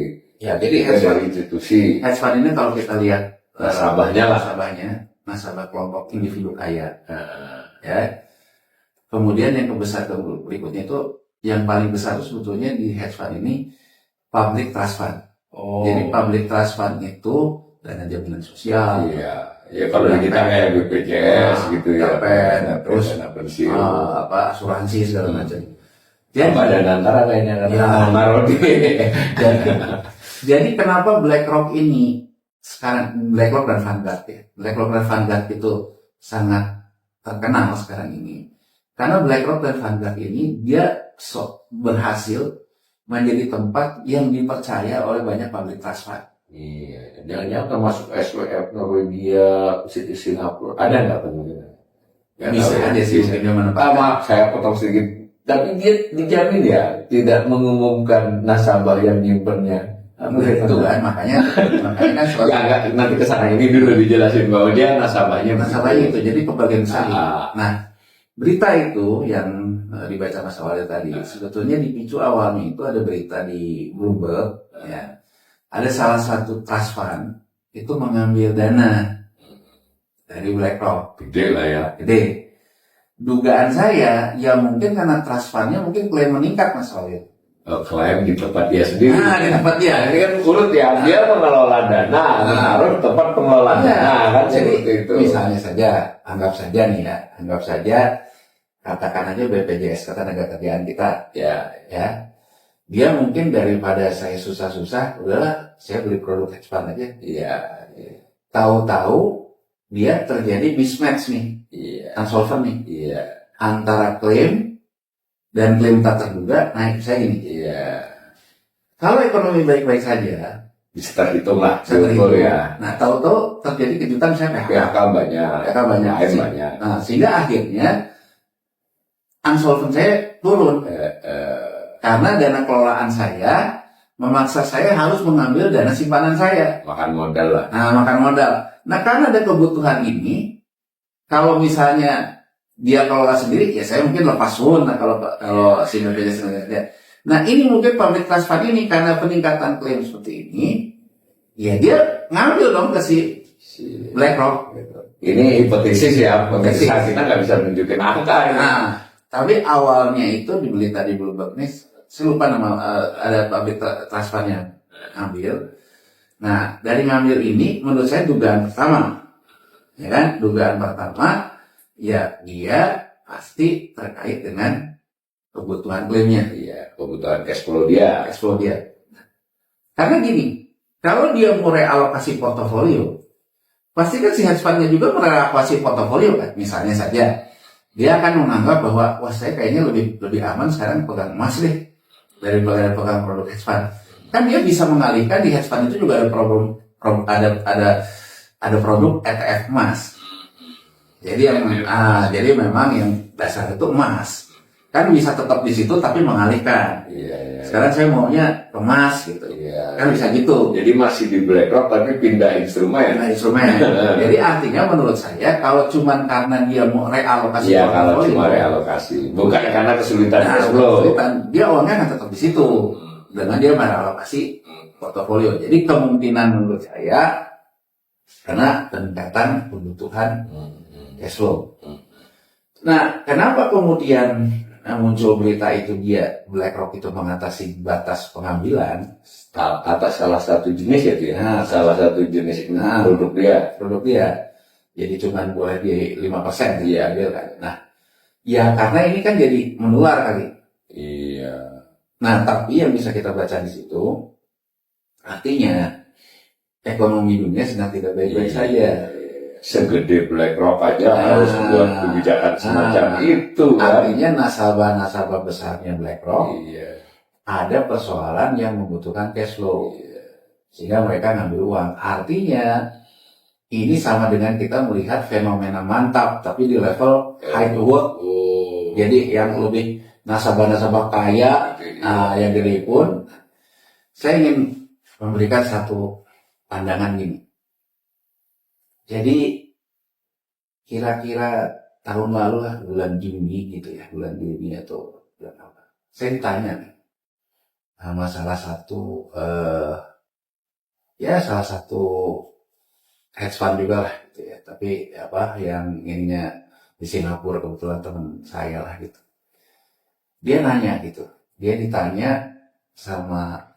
S1: jadi hedge fund,
S2: institusi.
S1: Hedge fund ini kalau kita lihat
S2: nasabahnya,
S1: nasabah kelompok individu kaya. Ya. Kemudian yang berikutnya itu yang paling besar itu sebetulnya di hedge fund ini public trust fund. Jadi public trust fund itu dana jaminan sosial.
S2: Iya. Ya kalau di kita kayak BPJS gitu ya.
S1: Terus
S2: dana pensiun,
S1: asuransi segala macam.
S2: Jadi badan antara kayaknya mau naruh di.
S1: Jadi kenapa BlackRock ini sekarang BlackRock dan Vanguard ya. BlackRock dan Vanguard itu sangat terkenal sekarang ini. Karena BlackRock dan Vanguard ini dia berhasil menjadi tempat yang dipercaya oleh banyak public trust fund.
S2: Iya, jangan-jangan termasuk SWF Norwegia, Singapura, ada nggak kemungkinan?
S1: Bisa aja sih mungkin yang menempatkan.
S2: Maaf, saya potong sedikit. Tapi dia dijamin ya tidak mengumumkan nasabah yang nyimpennya.
S1: Itu kan makanya kan selalu
S2: nanti kesana ini dulu dijelasin bahwa dia nasabahnya
S1: itu jadi pembagian besar. Nah, berita itu yang dibaca Mas Walid tadi sebetulnya dipicu awalnya itu ada berita di Bloomberg ya. Ada salah satu trust fund itu mengambil dana dari BlackRock.
S2: Gede lah ya.
S1: Gede. Dugaan saya ya mungkin karena trust fundnya mungkin klaim meningkat Mas Walid.
S2: Klaim di tempat dia sendiri.
S1: Di tempat dia.
S2: Ini kan urut ya. Dia mengelola dana, menaruh tempat pengelolaan dana kan.
S1: Jadi
S2: itu.
S1: Misalnya saja, anggap saja katakan aja BPJS Ketenagakerjaan kita ya. Dia mungkin daripada saya susah-susah, udahlah saya beli produk hedge fund aja.
S2: Iya.
S1: Tahu-tahu dia terjadi mismatch nih, insolvent nih.
S2: Iya.
S1: Antara klaim dan klaim tak terduga naik saya gini.
S2: Iya.
S1: Kalau ekonomi baik-baik saja,
S2: bisa terhitung lah.
S1: Ya. Nah, tahu-tahu terjadi kejutan saya
S2: PHK banyak. Banyak.
S1: Nah, sehingga akhirnya insolvent saya turun. Karena dana kelolaan saya memaksa saya harus mengambil dana simpanan saya.
S2: Makan modal lah.
S1: Nah, karena ada kebutuhan ini, kalau misalnya dia kelola sendiri, ya saya mungkin lepas sun. Nah, kalau si BPJS. Nah, ini mungkin public trust fund ini karena peningkatan klaim seperti ini, ya dia ngambil dong ke si BlackRock.
S2: Ini hipotesis ya, pemirsa kita nggak bisa menunjukkan angka.
S1: Nah, tapi awalnya itu di berita di Bloomberg nih, saya lupa nama, ada public trust fund yang ngambil. Nah, dari ngambil ini menurut saya dugaan pertama. Ya kan? Dugaan pertama, ya dia pasti terkait dengan kebutuhan klaimnya.
S2: Iya, kebutuhan cash flow dia.
S1: Karena gini, kalau dia mau realokasi portofolio, pasti kan si hedge fund-nya juga merealokasi portofolio kan. Misalnya saja, dia akan menganggap bahwa wah saya kayaknya lebih aman sekarang pegang emas deh daripada pegang produk hedge fund. Kan dia bisa mengalihkan di hedge fund itu juga ada produk ETF emas. Jadi memang yang dasar itu emas. Kan bisa tetap di situ tapi mengalihkan.
S2: Iya.
S1: Sekarang saya maunya emas gitu.
S2: Iya.
S1: Kan bisa gitu.
S2: Jadi masih di BlackRock tapi pindah instrumen.
S1: Jadi artinya menurut saya kalau cuma karena dia mau realokasi
S2: kalau cuma realokasi, bukan karena kesulitan cash flow.
S1: Dia uangnya akan tetap di situ dengan dia merealokasi portofolio. Jadi kemungkinan menurut saya karena peningkatan kebutuhan cash flow. Nah, kenapa kemudian muncul berita itu dia BlackRock itu mengatasi batas pengambilan
S2: atas salah satu jenis ya dia. Salah satu jenis produk dia.
S1: Jadi cuma boleh di 5% dia ambil kan. Nah, ya karena ini kan jadi menular kali.
S2: Iya.
S1: Nah, tapi yang bisa kita baca di situ artinya ekonomi dunia sedang tidak baik-baik saja.
S2: segede BlackRock aja harus buat kebijakan semacam itu kan.
S1: Artinya nasabah-nasabah besarnya BlackRock
S2: Iya.
S1: ada persoalan yang membutuhkan cash flow, sehingga mereka ngambil uang. Artinya ini sama dengan kita melihat fenomena mantap, tapi di level high net worth. Jadi yang lebih nasabah-nasabah kaya, yang gede pun, saya ingin memberikan satu pandangan gini. Jadi kira-kira tahun lalu lah, bulan Juni gitu ya, bulan Juni atau bulan apa, saya ditanya nih sama salah satu hedge fund juga lah gitu ya, tapi apa yang ininya di Singapura, kebetulan teman saya lah gitu. Dia nanya gitu, dia ditanya sama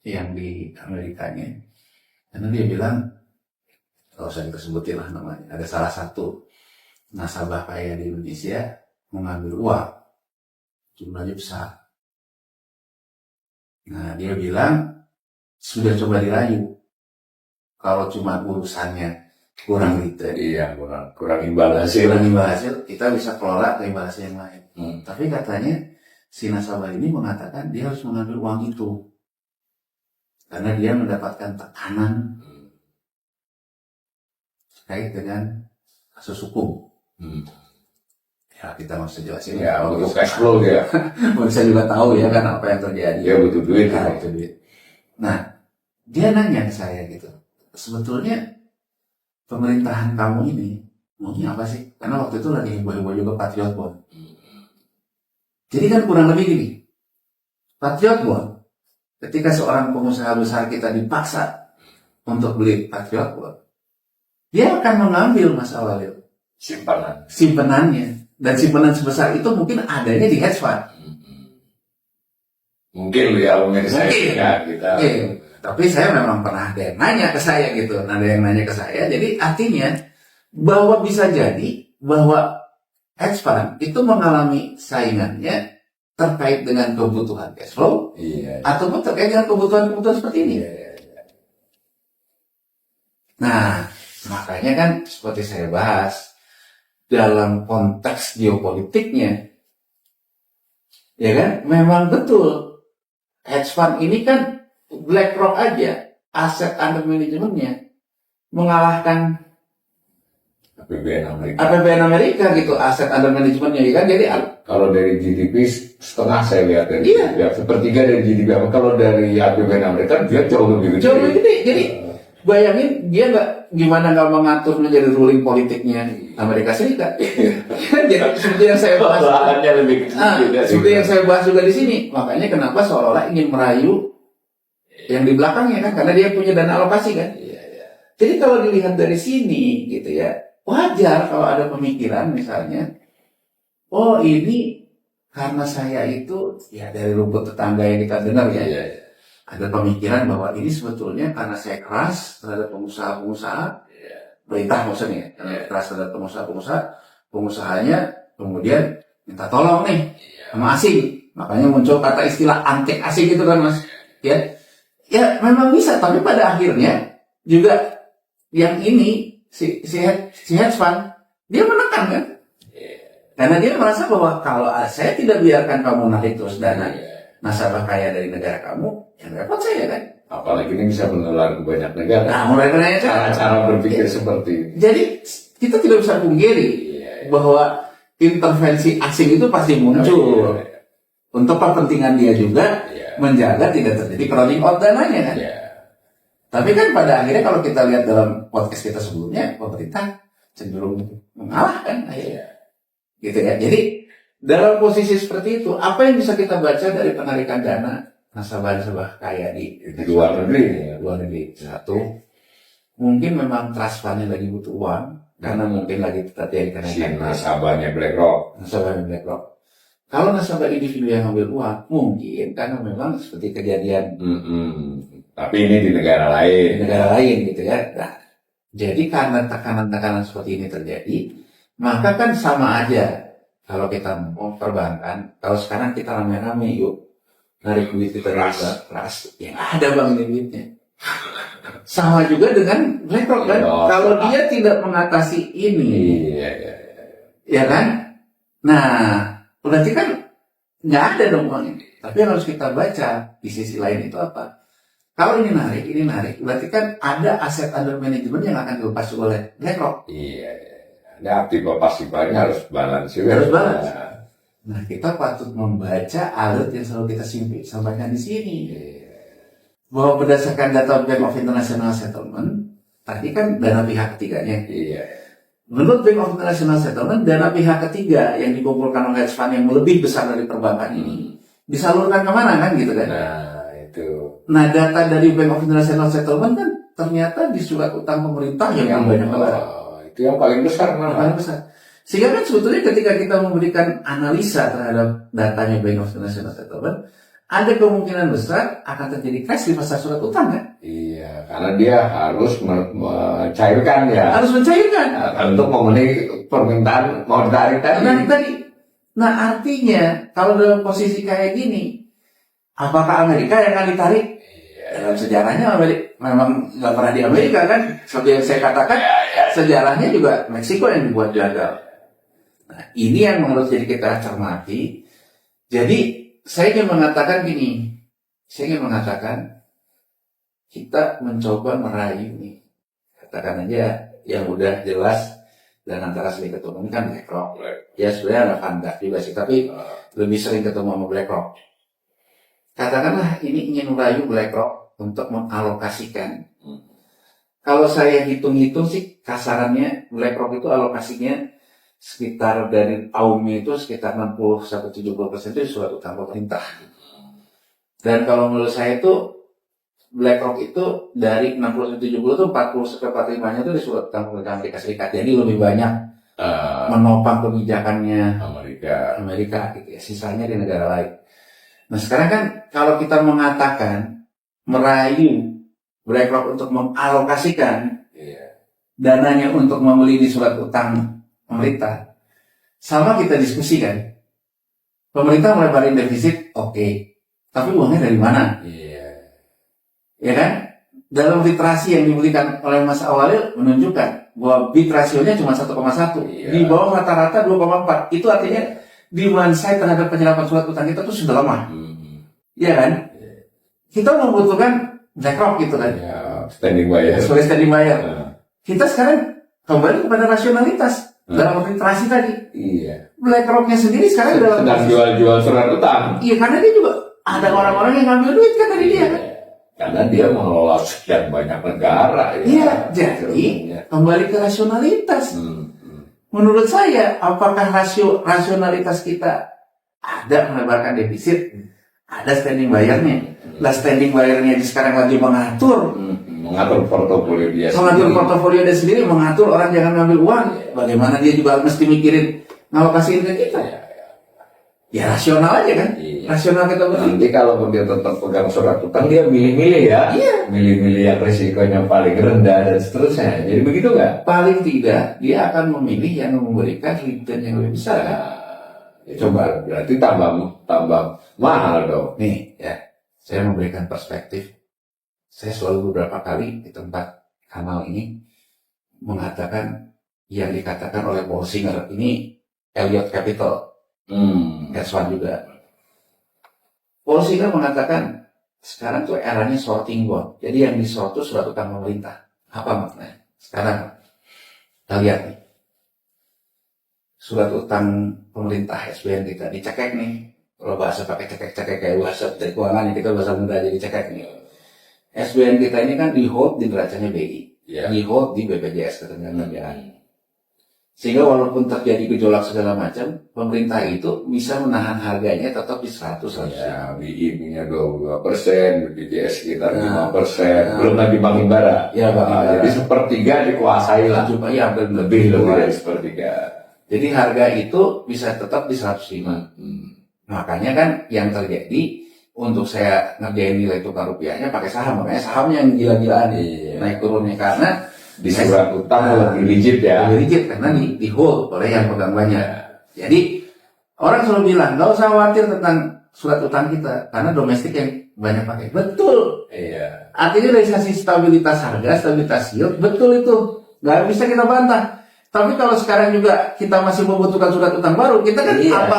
S1: yang di Amerikanya, karena dia bilang, kalau saya sebutin lah namanya, ada salah satu nasabah kaya di Indonesia mengambil uang, jumlahnya besar. Nah, dia bilang sudah coba dirayu, kalau cuma urusannya kurang gitu,
S2: kurang imbal hasil,
S1: kita bisa kelola ke imbal hasil yang lain. Tapi katanya si nasabah ini mengatakan dia harus mengambil uang itu karena dia mendapatkan tekanan terkait dengan kasus hukum. Ya, kita nggak usah jelasin
S2: ya untuk cash flow ya.
S1: Bisa juga tahu ya kan apa yang terjadi.
S2: Ya butuh duit.
S1: Nah, dia nanya ke saya gitu, sebetulnya pemerintahan kamu ini maunya apa sih? Karena waktu itu lagi heboh-heboh juga Patriot Bond. Jadi kan kurang lebih gini, Patriot Bond, ketika seorang pengusaha besar kita dipaksa untuk beli Patriot Bond, dia akan mengambil Mas Awalil simpenannya, dan simpanan sebesar itu mungkin adanya di hedge fund.
S2: Mungkin lu ya saya kita.
S1: Tapi saya memang pernah ada yang nanya ke saya gitu, jadi artinya bahwa bisa jadi bahwa hedge fund itu mengalami saingannya terkait dengan kebutuhan cash flow, ataupun terkait dengan kebutuhan-kebutuhan seperti ini. Nah, makanya kan seperti saya bahas, dalam konteks geopolitiknya, ya kan, memang betul hedge fund ini kan BlackRock aja aset under manajemennya mengalahkan APBN Amerika gitu, aset under manajemennya, ya kan. Jadi
S2: kalau dari GDP setengah saya lihat dari sepertiga dari GDP. Kalau dari APBN Amerika dia jauh lebih gede.
S1: Jadi bayangin dia gimana nggak mengatur menjadi ruling politiknya Amerika Serikat. Jadi seperti yang saya bahas, seperti yang saya bahas juga di sini. Makanya kenapa seolah-olah ingin merayu yang di belakangnya kan, karena dia punya dana alokasi kan. Jadi kalau dilihat dari sini gitu ya, wajar kalau ada pemikiran misalnya, oh ini karena saya itu ya dari rumput tetangga yang kita dengar ya. Ada pemikiran bahwa ini sebetulnya karena saya keras terhadap pengusaha-pengusaha, perintah maksudnya, keras terhadap pengusahanya, kemudian minta tolong nih sama asing. Makanya muncul kata istilah antek asing gitu kan Mas. Ya memang bisa, tapi pada akhirnya juga yang ini si hedge fund dia menekan kan, karena dia merasa bahwa kalau saya tidak biarkan kamu narik terus dana nasabah kaya dari negara kamu, yang repot saya kan.
S2: Apalagi ini bisa menular ke banyak negara.
S1: Nah, mulai dari
S2: cara berpikir seperti ini.
S1: Jadi kita tidak bisa pungkiri bahwa intervensi asing itu pasti muncul untuk kepentingan dia juga, menjaga tidak terjadi crowding out dananya kan. Tapi kan pada akhirnya kalau kita lihat dalam podcast kita sebelumnya, pemerintah cenderung mengalah kan, gitu ya. Jadi dalam posisi seperti itu, apa yang bisa kita baca dari penarikan dana nasabah-nasabah kaya di
S2: luar
S1: negeri? Satu, mungkin memang trust fund-nya lagi butuh uang, karena mungkin lagi terjadi kenaikan
S2: nasabahnya BlackRock.
S1: Kalau nasabah individu yang ambil uang, mungkin karena memang seperti kejadian.
S2: Tapi ini di negara lain.
S1: Gitu ya. Nah, jadi karena tekanan-tekanan seperti ini terjadi, maka kan sama aja. Kalau kita mau perbankan, kalau sekarang kita rame-rame yuk narik duit kita keras, yang ada bang ini duitnya. Sama juga dengan BlackRock kan.
S2: Iya,
S1: Kalau dia tidak mengatasi ini,
S2: Iya.
S1: ya kan? Nah, berarti kan nggak ada dong uang ini. Tapi yang harus kita baca di sisi lain itu apa? Kalau ini narik, berarti kan ada aset under management yang akan dilepas oleh BlackRock.
S2: Iya. Ada aktif pasifnya harus balance.
S1: Harus balance. Nah, kita patut membaca alert yang selalu kita sampaikan di sini. Bahwa berdasarkan data Bank of International Settlement, tadi kan dana pihak ketiganya.
S2: Iya.
S1: Menurut Bank of International Settlement, dana pihak ketiga yang dikumpulkan oleh hedge fund yang lebih besar dari perbankan ini disalurkan kemana kan gitu kan?
S2: Nah, itu.
S1: Nah, data dari Bank of International Settlement kan ternyata di surat utang pemerintah yang banyak banget.
S2: Itu yang paling besar
S1: Paling besar. Sehingga kan sebetulnya ketika kita memberikan analisa terhadap datanya Bank of International Settlement, ada kemungkinan besar akan terjadi crash di pasar surat utang kan?
S2: Iya, karena dia harus mencairkan ya.
S1: Harus mencairkan.
S2: Untuk memenuhi permintaan mau ditarik tadi.
S1: Nah, artinya kalau dalam posisi kayak gini, apakah Amerika yang akan ditarik? Dalam sejarahnya Amerika memang nggak pernah di Amerika kan? Seperti yang saya katakan, sejarahnya juga Meksiko yang dibuat gagal. Nah, ini yang menurut jadi kita cermati. Jadi saya ingin mengatakan gini, kita mencoba merayu nih, katakan aja yang udah jelas. Dan antara sering ketemu ini kan BlackRock. Ya sebenarnya ada Vanguard juga sih, tapi lebih sering ketemu sama BlackRock. Katakanlah ini ingin merayu BlackRock untuk mengalokasikan. Kalau saya hitung-hitung sih kasarannya BlackRock itu alokasinya sekitar dari AUM itu sekitar 60-70% itu surat utang pemerintah. Dan kalau menurut saya itu BlackRock itu dari 60-70 itu 40-45-nya itu di surat utang pemerintah Amerika Serikat. Jadi lebih banyak menopang kebijakannya Amerika gitu ya. Sisanya di negara lain. Nah sekarang kan kalau kita mengatakan merayu BlackRock untuk mengalokasikan dananya untuk membeli di surat utang pemerintah, sama kita diskusikan. Pemerintah melebarin defisit, oke. Tapi uangnya dari mana? Ya kan? Dalam literasi yang diberikan oleh Mas Awalil menunjukkan bahwa bid rasionya cuma 1,1. Di bawah rata-rata 2,4. Itu artinya demand side terhadap penyerapan surat utang kita tuh sudah lemah. Iya kan? Kita membutuhkan BlackRock gitu kan.
S2: Standing buyer.
S1: Sebagai standing buyer. Kita sekarang kembali kepada rasionalitas dalam literasi tadi.
S2: Iya.
S1: BlackRock-nya sendiri sekarang dalam
S2: sedang jual-jual surat utang.
S1: Iya, karena dia juga ada orang-orang yang ngambil duit kan dari dia kan.
S2: Karena dia mengelola sekian banyak negara.
S1: Iya, jadi kembali ke rasionalitas. Menurut saya, apakah rasionalitas kita ada melebarkan defisit? Ada standing buyer-nya. Lah standing buyer-nya sekarang lagi mengatur
S2: portofolio dia.
S1: Mengatur portofolio dia sendiri, mengatur orang jangan ngambil uang. Bagaimana dia juga mesti mikirin ngalokasiin ke kita? Ya rasional aja kan? Rasional kita berdua.
S2: Nanti kalau dia tetap pegang surat utang, dia milih-milih ya. Milih-milih yang risikonya paling rendah dan seterusnya. Jadi begitu nggak?
S1: Paling tidak, dia akan memilih yang memberikan return yang lebih besar.
S2: Ya, coba, berarti tambah mahal dong.
S1: Nih, ya, saya memberikan perspektif. Saya selalu beberapa kali di tempat kanal ini mengatakan yang dikatakan oleh Paul Singer ini Elliott Capital. S1 juga. Paul Singer mengatakan sekarang tuh eranya sorting bond. Jadi yang disort itu surat utang pemerintah. Apa maknanya? Sekarang kita lihat nih. Surat utang pemerintah SBN kita dicekek nih. Kalau bahasa pakai cekek-cekek kayak bahasa dari keuangan kita bahasa muda jadi cekek nih. SBN kita ini kan di hold di neracanya BI, di hold di BPJS Ketenagakerjaan. Sehingga walaupun terjadi gejolak segala macam, pemerintah itu bisa menahan harganya tetap di 100.
S2: Ya, BI punya 22%, BPJS sekitar 5%, belum lagi Bank Himbara.
S1: Ya, Bank Himbara.
S2: Jadi sepertiga dikuasai lah.
S1: Ya,
S2: lebih dari sepertiga.
S1: Jadi harga itu bisa tetap di 105. Makanya kan yang terjadi untuk saya ngerjain nilai tukar rupiahnya pakai saham, makanya sahamnya yang gila-gilaan naik turunnya karena
S2: di surat utang lebih rigid ya.
S1: Lebih rigid karena di hold oleh yang pegang banyak. Jadi orang selalu bilang nggak usah khawatir tentang surat utang kita karena domestik yang banyak pakai. Betul.
S2: Iya.
S1: Artinya dari sisi stabilitas harga, stabilitas yield, betul itu. Nggak bisa kita bantah. Tapi kalau sekarang juga kita masih membutuhkan surat utang baru, kita kan
S2: Iya.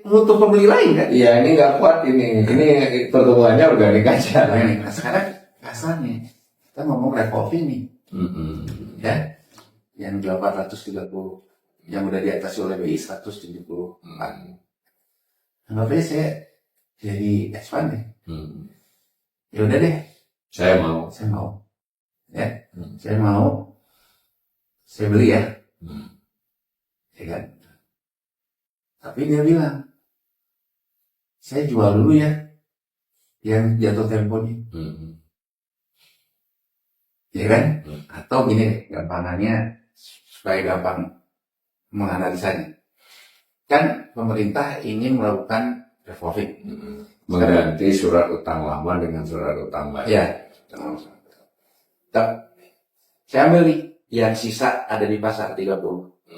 S1: butuh pembeli lain kan?
S2: Iya, ini nggak kuat ini. Ini pertumbuhannya organik aja.
S1: Nah, sekarang kasarnya kita ngomong revolving nih, ya, yang 830, yang udah diatasi oleh BI 174. Anggap aja saya jadi expand deh. Ya udah deh,
S2: Saya mau.
S1: ya, saya beli ya, ya kan. Tapi dia bilang, saya jual dulu ya, yang jatuh temponya. Ya kan? Atau gini deh, gampangannya supaya gampang menganalisanya. Kan pemerintah ingin melakukan revolving.
S2: Mengganti surat utang lama dengan surat utang baru.
S1: Ya. Saya ambil nih, yang sisa ada di pasar 30%,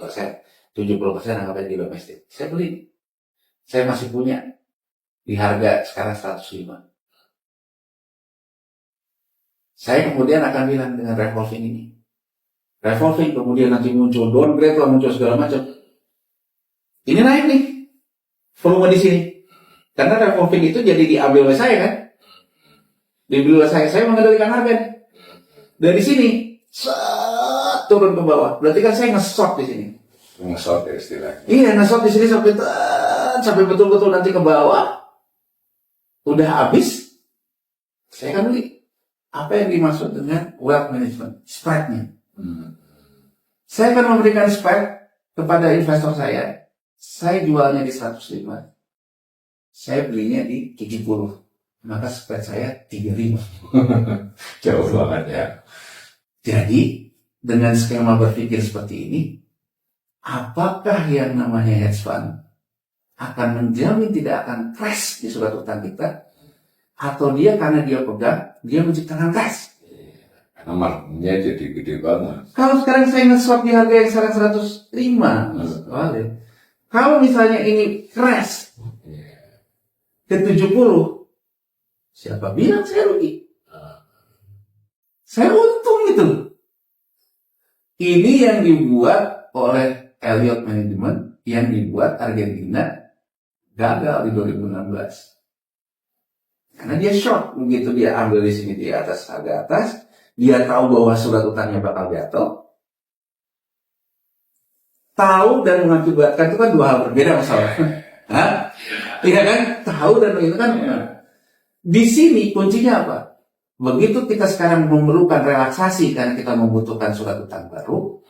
S1: 70% anggap aja di domestik. Saya beli. Saya masih punya di harga sekarang 105. Saya kemudian akan bilang dengan revolving ini. Revolving kemudian nanti muncul downgrade lah, muncul segala macam. Ini naik nih volume di sini. Karena revolving itu jadi diambil oleh saya kan. Diambil oleh saya mengendalikan harga nih. Dari sini turun ke bawah. Berarti kan saya nge-short di sini.
S2: Nge-short ya istilahnya.
S1: Iya, nge-short di sini sampai betul-betul nanti ke bawah. Udah habis. Saya kan beli. Apa yang dimaksud dengan wealth management? Spread-nya. Saya akan memberikan spread kepada investor saya. Saya jualnya di 105. Saya belinya di 70. Maka spread saya 35.
S2: Jauh banget ya.
S1: Jadi, dengan skema berpikir seperti ini, apakah yang namanya hedge fund akan menjamin tidak akan crash di surat utang kita? Atau dia karena dia pegang, dia menciptakan crash?
S2: Karena marginnya jadi gede banget.
S1: Kalau sekarang saya nge-swap di harga yang sekarang 105, kalau misalnya ini crash ke 70, siapa bilang saya rugi? Saya untung gitu. Ini yang dibuat oleh Elliott Management, yang dibuat Argentina gagal di 2016. Karena dia short, begitu dia ambil di sini di atas harga atas, dia tahu bahwa surat utangnya bakal jatuh, tahu dan mengakibatkan itu kan dua hal berbeda masalahnya. Iya kan? Tahu dan itu kan. Di sini kuncinya apa? Begitu kita sekarang memerlukan relaksasi karena kita membutuhkan surat utang baru,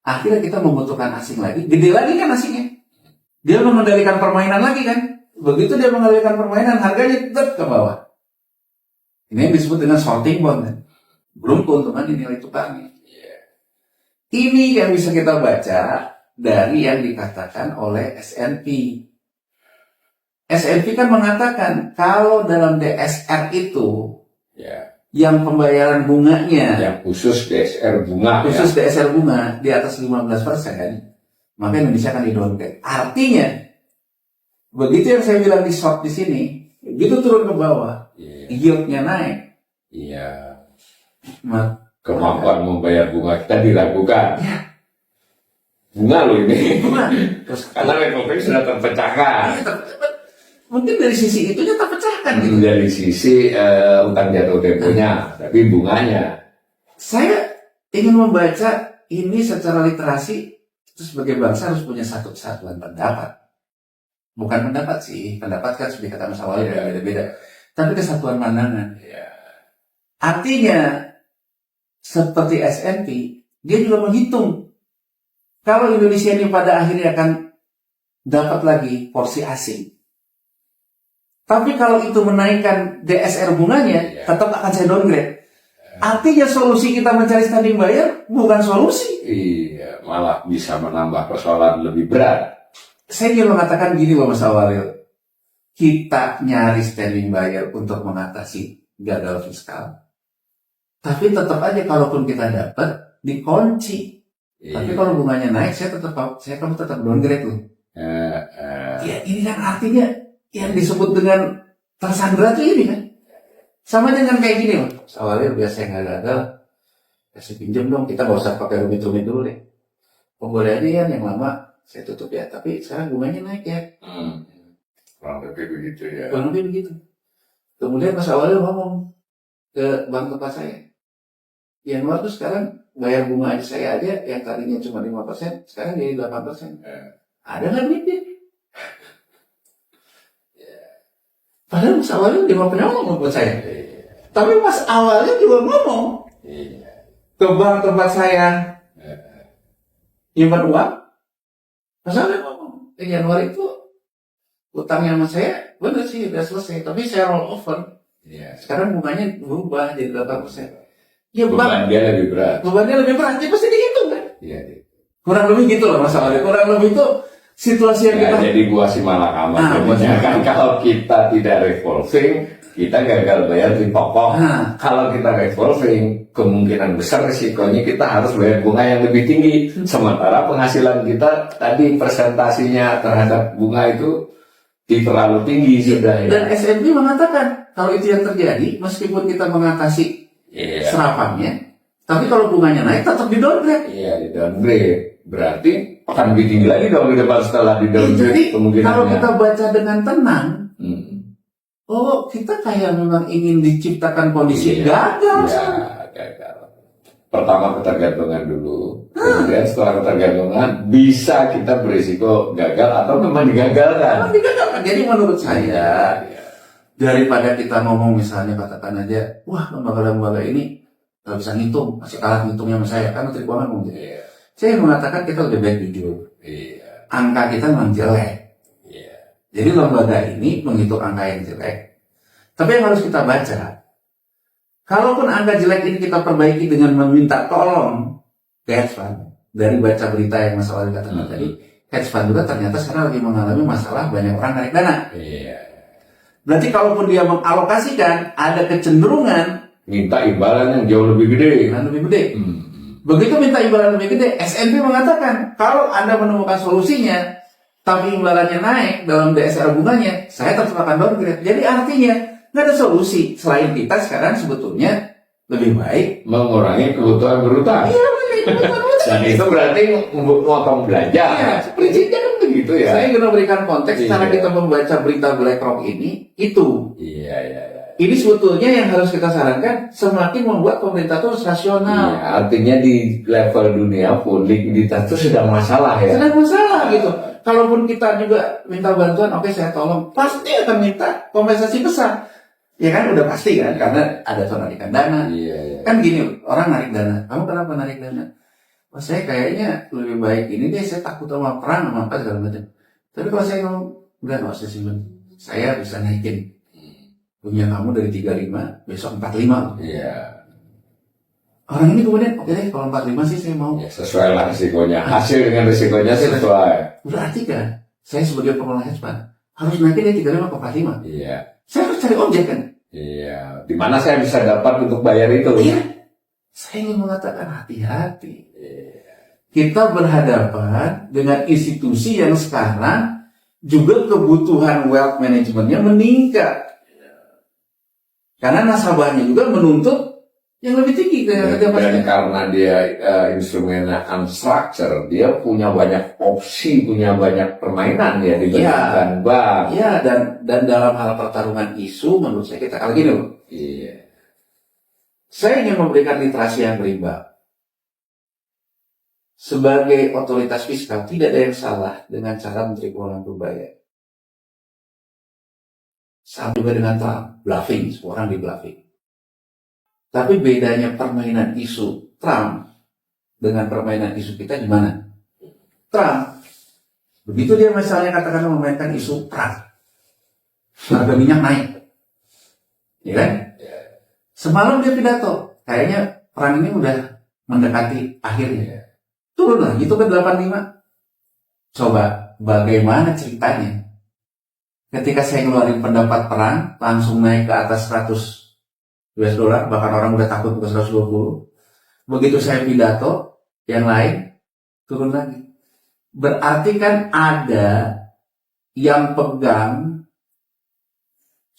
S1: akhirnya kita membutuhkan asing lagi, gede lagi kan asingnya. Dia mengendalikan permainan lagi kan? Begitu dia mengendalikan permainan, harganya tetap ke bawah. Ini yang disebut dengan shorting bond kan? Belum keuntungan di nilai tukarnya. Ini yang bisa kita baca dari yang dikatakan oleh S&P. S&P kan mengatakan kalau dalam DSR itu yang pembayaran bunganya,
S2: yang khusus DSR bunga,
S1: DSR bunga di atas 15%, maka Indonesia akan di-downgrade. Artinya, begitu yang saya bilang di short di sini, begitu turun ke bawah, yieldnya naik.
S2: Iya. Kemampuan membayar bunga kita diragukan. Bunga loh ini. Karena revolving sudah terpecahkan.
S1: Mungkin dari sisi itunya terpecahkan gitu.
S2: Dari sisi utang jatuh temponya, tapi bunganya.
S1: Saya ingin membaca ini secara literasi. Sebagai bangsa harus punya satu kesatuan pendapat. Bukan pendapat sih, pendapat kan seperti kata Mas Awal beda-beda. Tapi kesatuan pandangan. Artinya seperti S&P, dia juga menghitung kalau Indonesia ini pada akhirnya akan dapat lagi porsi asing. Tapi kalau itu menaikkan DSR bunganya, tetap akan saya downgrade. Artinya solusi kita mencari standing buyer bukan solusi.
S2: Iya, malah bisa menambah persoalan lebih berat.
S1: Saya ingin mengatakan gini loh Mas Awalil. Kita nyari standing buyer untuk mengatasi gagal fiskal. Tapi tetap aja kalaupun kita dapat, dikunci. Tapi kalau bunganya naik, kamu tetap downgrade loh. Ya ini kan artinya yang disebut dengan tersandra itu ini kan. Sama dengan kayak gini loh. Awalnya biasa yang gagal, kasih pinjam dong, kita nggak usah pakai rumit-rumit dulu deh. Oh boleh aja ya yang lama saya tutup ya, tapi sekarang bunganya naik ya.
S2: Kurang lebih begitu ya.
S1: Kurang lebih begitu. Kemudian pas awalnya ngomong ke bank tempat saya, yang luar tuh sekarang bayar bunga aja saya aja yang tadinya cuma 5%, sekarang jadi 8%. Ada nggak duitnya? Padahal pas awalnya dia mau pernah ngomong buat saya. Tapi pas awalnya juga ngomong ke bank tempat saya nyimpan uang. Pas awalnya ngomong, Januari itu utangnya sama saya bener sih udah selesai, tapi saya roll over. Sekarang bunganya berubah jadi 8%. Ya
S2: Beban dia lebih berat.
S1: bebannya lebih berat, ya pasti dihitung kan?
S2: Iya.
S1: Kurang lebih gitu loh masalahnya. Kurang lebih itu situasi yang
S2: Ya,
S1: kita.
S2: jadi buah si malakama. Jadinya kan kalau kita tidak revolving, kita gagal bayar di pokok. Kalau kita revolving, kemungkinan besar risikonya kita harus bayar bunga yang lebih tinggi. Sementara penghasilan kita tadi presentasinya terhadap bunga itu terlalu tinggi sudah ya.
S1: Dan SNB mengatakan kalau itu yang terjadi, meskipun kita mengatasi serapannya, tapi kalau bunganya naik tetap di downgrade.
S2: Iya, di downgrade. Berarti akan lebih tinggi lagi dong di depan setelah di downgrade.
S1: Jadi
S2: kemungkinannya.
S1: kalau kita baca dengan tenang, oh kita kayak memang ingin diciptakan kondisi gagal.
S2: Gagal. Pertama ketergantungan dulu, kemudian setelah ketergantungan bisa kita berisiko gagal atau memang digagalkan.
S1: Jadi menurut saya, daripada kita ngomong misalnya katakan aja, wah lembaga-lembaga ini nggak bisa ngitung, masih kalah ngitungnya sama saya, kan Menteri Keuangan ngomong. Saya mengatakan kita lebih baik jujur. Angka kita memang jelek. Jadi lembaga ini menghitung angka yang jelek. Tapi yang harus kita baca, kalaupun angka jelek ini kita perbaiki dengan meminta tolong ke hedge fund, dari baca berita yang Mas Awal katakan tadi, hedge fund juga ternyata sekarang lagi mengalami masalah banyak orang narik dana. Berarti kalaupun dia mengalokasikan, ada kecenderungan
S2: minta imbalan yang jauh lebih gede.
S1: Begitu minta imbalan lebih gede, SNB mengatakan kalau Anda menemukan solusinya, tapi imbalannya naik dalam DSR bunganya, saya tetap akan downgrade. Jadi artinya nggak ada solusi selain kita sekarang sebetulnya lebih baik
S2: mengurangi kebutuhan berutang. Dan itu berarti memotong belanja. Prinsipnya kan begitu ya.
S1: Saya ingin memberikan konteks cara kita membaca berita BlackRock ini itu. Ini sebetulnya yang harus kita sarankan semakin membuat pemerintah itu rasional.
S2: Artinya di level dunia pun likuiditas itu sedang masalah ya.
S1: Sedang masalah gitu. Kalaupun kita juga minta bantuan, oke saya tolong, pasti akan minta kompensasi besar. Ya kan udah pasti kan, karena ada penarikan dana. Kan gini, orang narik dana. Kamu kenapa narik dana? Oh, saya kayaknya lebih baik ini deh, saya takut sama perang sama apa segala macam. Tapi kalau saya ngomong, udah nggak usah simpen, saya bisa naikin punya kamu dari 35 besok 45. Orang ini kemudian oke deh kalau 45 sih saya mau.
S2: Sesuai lah risikonya, hasil dengan risikonya sesuai.
S1: Berarti kan saya sebagai pengelola hedge fund harus naikin dari 35 ke 45. Saya harus cari objek kan.
S2: Di mana saya bisa dapat untuk bayar itu?
S1: Saya ingin mengatakan hati-hati. Kita berhadapan dengan institusi yang sekarang juga kebutuhan wealth managementnya meningkat. Karena nasabahnya juga menuntut yang lebih tinggi.
S2: Dan karena dia instrumennya unstructured, dia punya banyak opsi, punya banyak permainan ya dibandingkan bank.
S1: Dan dalam hal pertarungan isu, menurut saya kita kalau gini loh. Saya ingin memberikan literasi yang berimbang. Sebagai otoritas fiskal, tidak ada yang salah dengan cara Menteri Keuangan berbayar. Sama juga dengan Trump, bluffing, semua orang di bluffing. Tapi bedanya permainan isu Trump dengan permainan isu kita gimana? Trump, begitu dia misalnya katakan memainkan isu perang, harga minyak naik, ya kan? Semalam dia pidato, kayaknya perang ini udah mendekati akhirnya. Turun lagi itu ke 85. Coba bagaimana ceritanya? Ketika saya ngeluarin pendapat perang, langsung naik ke atas 100 US dollar, bahkan orang udah takut ke 120. Begitu saya pidato, yang lain turun lagi. Berarti kan ada yang pegang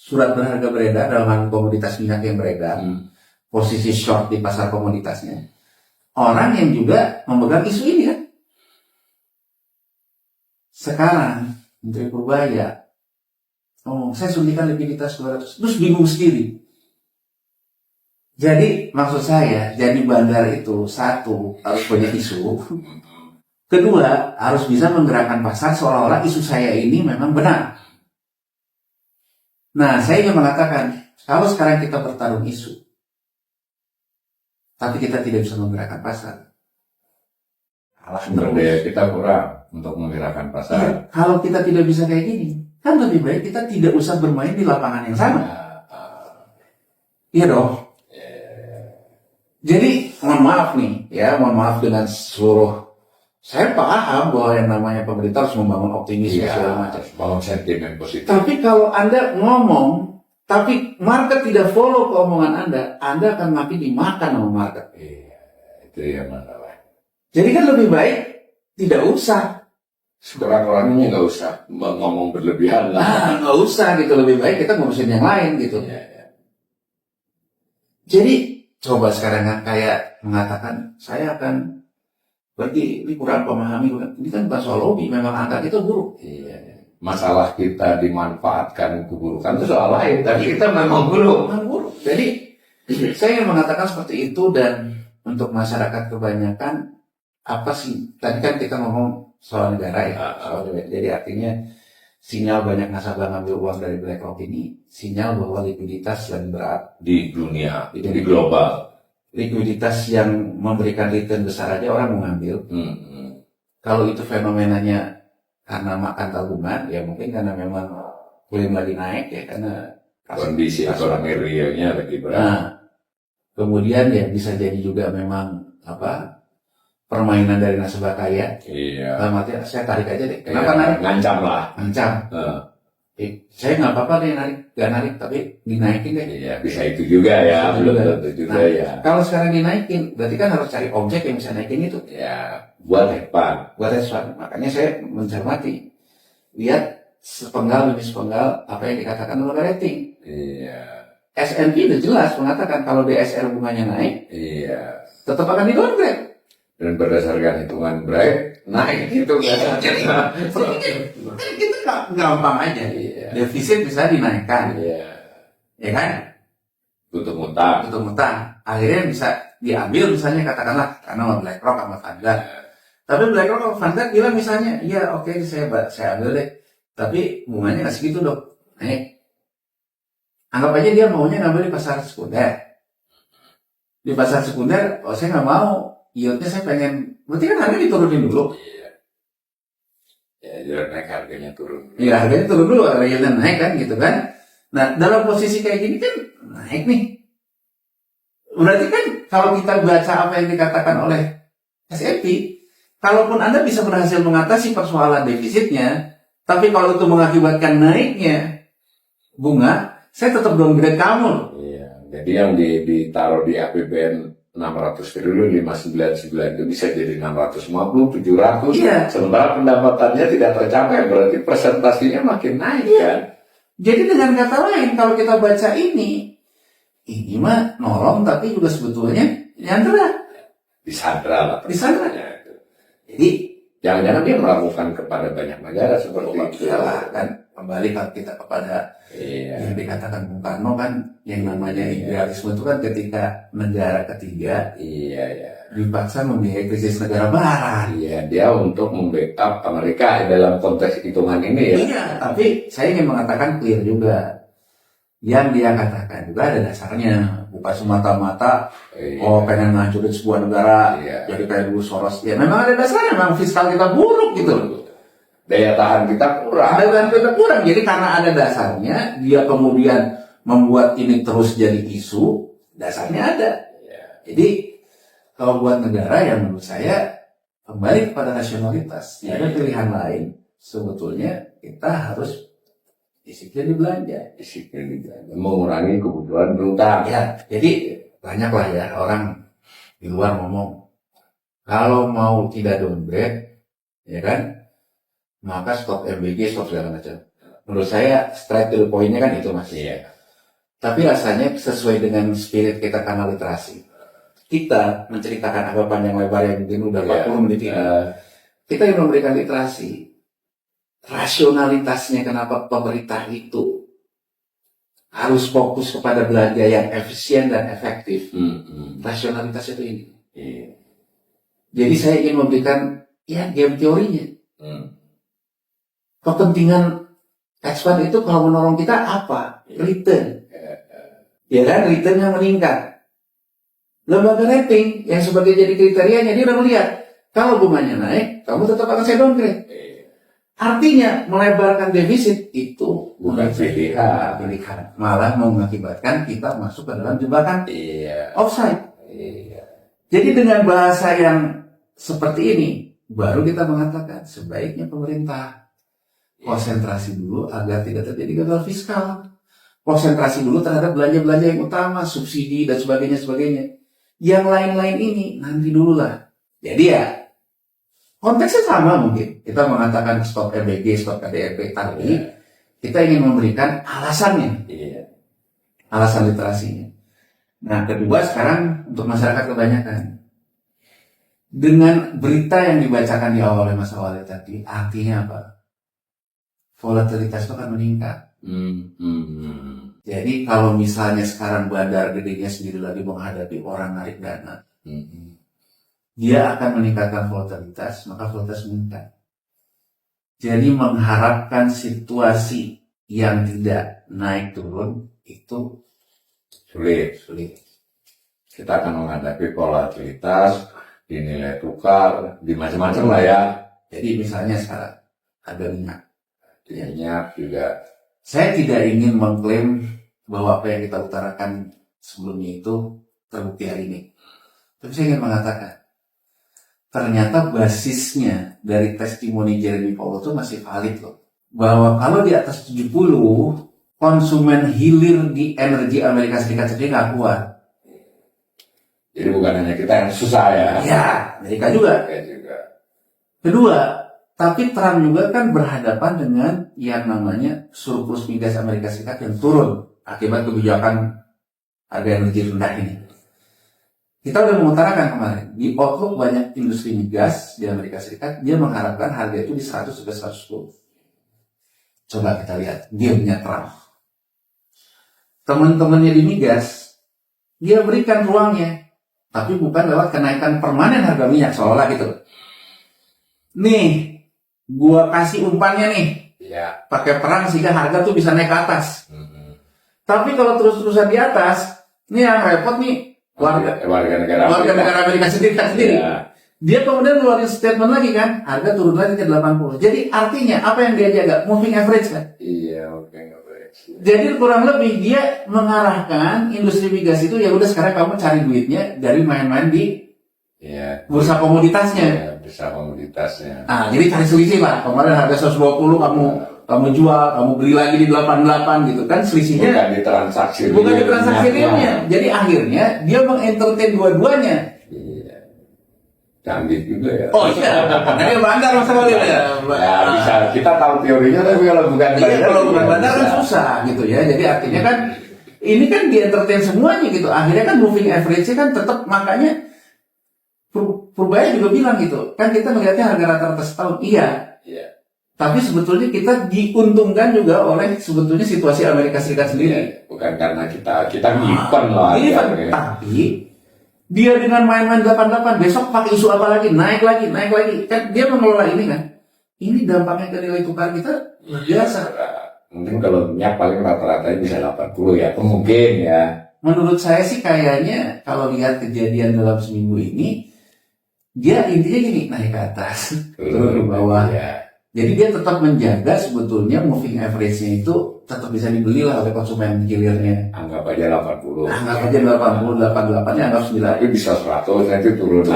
S1: surat berharga beredar dalam komoditas minyak yang beredar, posisi short di pasar komoditasnya, orang yang juga memegang isu ini kan. Sekarang Menteri Purbaya saya suntikan likuiditas 200, terus bingung sendiri. Jadi maksud saya, jadi bandar itu satu harus punya isu, kedua harus bisa menggerakkan pasar seolah-olah isu saya ini memang benar. Nah, saya ingin mengatakan, kalau sekarang kita bertarung isu, tapi kita tidak bisa menggerakkan pasar,
S2: sumber daya kita kurang untuk menggerakkan pasar.
S1: Ya, kalau kita tidak bisa kayak gini, kan lebih baik kita tidak usah bermain di lapangan yang sama. Iya dong. Jadi mohon maaf nih, mohon maaf dengan seluruh. Saya paham bahwa yang namanya pemerintah harus membangun optimisme segala macam,
S2: bangun sentimen positif.
S1: Tapi kalau Anda ngomong, tapi market tidak follow keomongan Anda akan makin dimakan sama market.
S2: Iya, itu yang masalah.
S1: Jadi kan lebih baik tidak usah.
S2: Sekurang-kurangnya nggak usah ngomong berlebihan lah.
S1: Nggak usah gitu, lebih baik kita ngurusin yang lain gitu. Jadi coba sekarang kan kayak mengatakan saya akan berarti ini kurang pemahami, ini kan bukan soal lobby, memang angka itu buruk.
S2: Iya. Masalah kita dimanfaatkan keburukan itu soal lain, tapi kita memang buruk.
S1: Jadi saya ingin mengatakan seperti itu, dan untuk masyarakat kebanyakan apa sih? Tadi kan kita ngomong soal negara ya, jadi artinya sinyal banyak nasabah ngambil uang dari BlackRock ini, sinyal bahwa likuiditas yang berat
S2: di dunia, di global.
S1: Likuiditas yang memberikan return besar aja orang mau ngambil. Kalau itu fenomenanya karena makan tabungan, ya mungkin karena memang klaim lagi naik ya, karena
S2: kondisi ekonomi realnya lagi berat.
S1: Nah, kemudian ya bisa jadi juga memang permainan dari nasabah kaya.
S2: Iya.
S1: Artinya saya tarik aja deh. Kenapa narik?
S2: Ngancam lah.
S1: Ngancam. Saya nggak apa-apa deh nggak narik, tapi dinaikin deh.
S2: Iya, bisa itu juga ya. Belum tentu juga ya.
S1: Kalau sekarang dinaikin, berarti kan harus cari objek yang bisa naikin itu.
S2: Ya, buat hebat.
S1: Makanya saya mencermati. Lihat sepenggal demi sepenggal apa yang dikatakan oleh rating.
S2: Iya.
S1: S&P udah jelas mengatakan kalau DSR bunganya naik, tetap akan di-downgrade.
S2: Dan berdasarkan hitungan Bragg, naik itu
S1: Jadi kita gampang aja. Defisit bisa dinaikkan. Ya kan?
S2: Tutup utang.
S1: Akhirnya bisa diambil misalnya katakanlah karena BlackRock sama Vanguard. Tapi BlackRock sama Vanguard bilang misalnya, iya oke, saya ambil deh. Tapi bunganya nggak segitu dong. Naik. Anggap aja dia maunya ngambil di pasar sekunder. Di pasar sekunder, saya nggak mau. Yieldnya saya pengen, berarti kan harga diturunin dulu.
S2: Ya, naik harganya turun.
S1: Iya, harganya turun dulu, harga yieldnya naik kan, gitu kan. Nah, dalam posisi kayak gini kan naik nih. Berarti kan kalau kita baca apa yang dikatakan oleh S&P, kalaupun Anda bisa berhasil mengatasi persoalan defisitnya, tapi kalau itu mengakibatkan naiknya bunga, saya tetap downgrade kamu.
S2: Iya, jadi yang ditaruh di APBN 600 triliun 599 itu bisa jadi 650, 700.
S1: Iya.
S2: Sementara pendapatannya tidak tercapai, berarti presentasinya makin naik kan.
S1: Jadi dengan kata lain, kalau kita baca ini mah nolong, tapi juga sebetulnya nyandera.
S2: Disandra lah.
S1: Jadi
S2: jangan-jangan dia melakukan kepada banyak negara seperti itu.
S1: Iyalah, kan kembali kalau kita kepada yang dikatakan Bung Karno kan, yang namanya imperialisme itu kan ketika negara ketiga dipaksa membiayai krisis negara barat.
S2: Iya, dia untuk membackup Amerika dalam konteks hitungan ini ya.
S1: Iya, tapi saya ingin mengatakan clear juga. Yang dia katakan juga ada dasarnya, bukan semata-mata pengen ngancurin sebuah negara jadi kayak dulu Soros. Ya memang ada dasarnya, memang fiskal kita buruk gitu.
S2: Daya tahan kita kurang.
S1: Jadi karena ada dasarnya, dia kemudian membuat ini terus jadi isu, dasarnya ada. Jadi kalau buat negara yang menurut saya kembali kepada nasionalitas, ada pilihan lain. Sebetulnya kita harus disiplin di belanja,
S2: mengurangi kebutuhan berutang.
S1: Ya, jadi banyak lah ya orang di luar ngomong kalau mau tidak downgrade, ya kan, maka stop MBG, stop segala macam. menurut saya straight to the point-nya kan itu Mas.
S2: Iya.
S1: Tapi rasanya sesuai dengan spirit kita karena literasi. Kita menceritakan apa panjang lebar yang mungkin udah 40 menit ini. Kita yang memberikan literasi. Rasionalitasnya kenapa pemerintah itu harus fokus kepada belanja yang efisien dan efektif. Rasionalitas itu ini.
S2: Iya.
S1: Jadi saya ingin memberikan game teorinya. Kepentingan expand itu kalau menolong kita apa? Return. Ya kan, returnnya meningkat. Lembaga rating yang sebagai jadi kriterianya dia udah melihat kalau bunganya naik, kamu tetap akan saya downgrade. Artinya melebarkan defisit itu
S2: Bukan pilihan.
S1: malah mengakibatkan kita masuk ke dalam jebakan offside. Jadi dengan bahasa yang seperti ini baru kita mengatakan sebaiknya pemerintah konsentrasi dulu agar tidak terjadi gagal fiskal. Konsentrasi dulu terhadap belanja-belanja yang utama, subsidi dan sebagainya. Yang lain-lain ini nanti dulu lah. Jadi ya konteksnya sama mungkin. Kita mengatakan stop RBG, stop KDRT, tapi kita ingin memberikan alasannya. Alasan literasinya. Nah, kedua sekarang untuk masyarakat kebanyakan. Dengan berita yang dibacakan di awal oleh Mas Awalnya tadi, artinya apa? Volatilitas itu akan meningkat. Jadi kalau misalnya sekarang bandar gedenya sendiri lagi menghadapi orang narik dana, dia akan meningkatkan volatilitas, maka volatilitas meningkat. Jadi mengharapkan situasi yang tidak naik turun itu
S2: Sulit. Kita akan menghadapi volatilitas di nilai tukar, di macam-macam lah ya.
S1: Jadi misalnya sekarang harga
S2: Minyak juga.
S1: Saya tidak ingin mengklaim bahwa apa yang kita utarakan sebelumnya itu terbukti hari ini. Tapi saya ingin mengatakan, ternyata basisnya dari testimoni Jeremy Powell itu masih valid loh. Bahwa kalau di atas 70, konsumen hilir di energi Amerika Serikat sendiri nggak kuat.
S2: Jadi bukan hanya kita yang susah ya.
S1: Ya, Amerika juga. Kedua, tapi Trump juga kan berhadapan dengan yang namanya surplus migas Amerika Serikat yang turun akibat kebijakan harga energi rendah ini. Kita udah mengutarakan kemarin, di outlook banyak industri migas di Amerika Serikat, dia mengharapkan harga itu di 100 sampai 110. Coba kita lihat game-nya Trump. Teman-temannya di migas, dia berikan ruangnya, tapi bukan lewat kenaikan permanen harga minyak, seolah gitu. Nih, gua kasih umpannya nih, pakai perang sehingga harga tuh bisa naik ke atas. Tapi kalau terus-terusan di atas, ini yang repot nih warga negara Amerika Serikat sendiri. Dia kemudian ngeluarin statement lagi kan, harga turun lagi ke 80. Jadi artinya apa yang dia jaga? Moving average kan?
S2: Moving average.
S1: Jadi kurang lebih dia mengarahkan industri migas itu ya udah sekarang kamu cari duitnya dari main-main di bursa komoditasnya.
S2: Bursa komoditasnya.
S1: Nah, jadi cari selisih lah. Kemarin harga 120 kamu jual, kamu beli lagi di 88 gitu kan, selisihnya
S2: bukan di transaksi
S1: realnya. Jadi akhirnya dia mengentertain dua-duanya.
S2: Canggih juga ya.
S1: Oh iya, karena dia bandar Mas Walid ya.
S2: Bisa kita tahu teorinya tapi kalau bukan bandar,
S1: kalau bukan bandar kan susah gitu ya. Jadi artinya kan ini kan di entertain semuanya gitu. Akhirnya kan moving average-nya kan tetap, makanya Purbaya juga bilang gitu. Kan kita melihatnya harga rata-rata setahun. Iya. Tapi sebetulnya kita diuntungkan juga oleh sebetulnya situasi Amerika Serikat sendiri.
S2: Bukan karena kita nyimpen lah.
S1: Tapi dia dengan main-main 88 besok pakai isu apa lagi, naik lagi. Kan dia mengelola ini kan. Ini dampaknya ke nilai tukar kita luar biasa.
S2: Mungkin kalau minyak paling rata-rata bisa 80 ya, mungkin ya.
S1: Menurut saya sih kayaknya kalau lihat kejadian dalam seminggu ini, dia intinya gini, naik ke atas, turun ke bawah. Jadi dia tetap menjaga sebetulnya moving average-nya itu tetap bisa dibeli lah oleh konsumen hilirnya.
S2: Anggap aja 80.
S1: Anggap aja 80, 88-nya anggap 9.
S2: Tapi bisa 100, nanti turun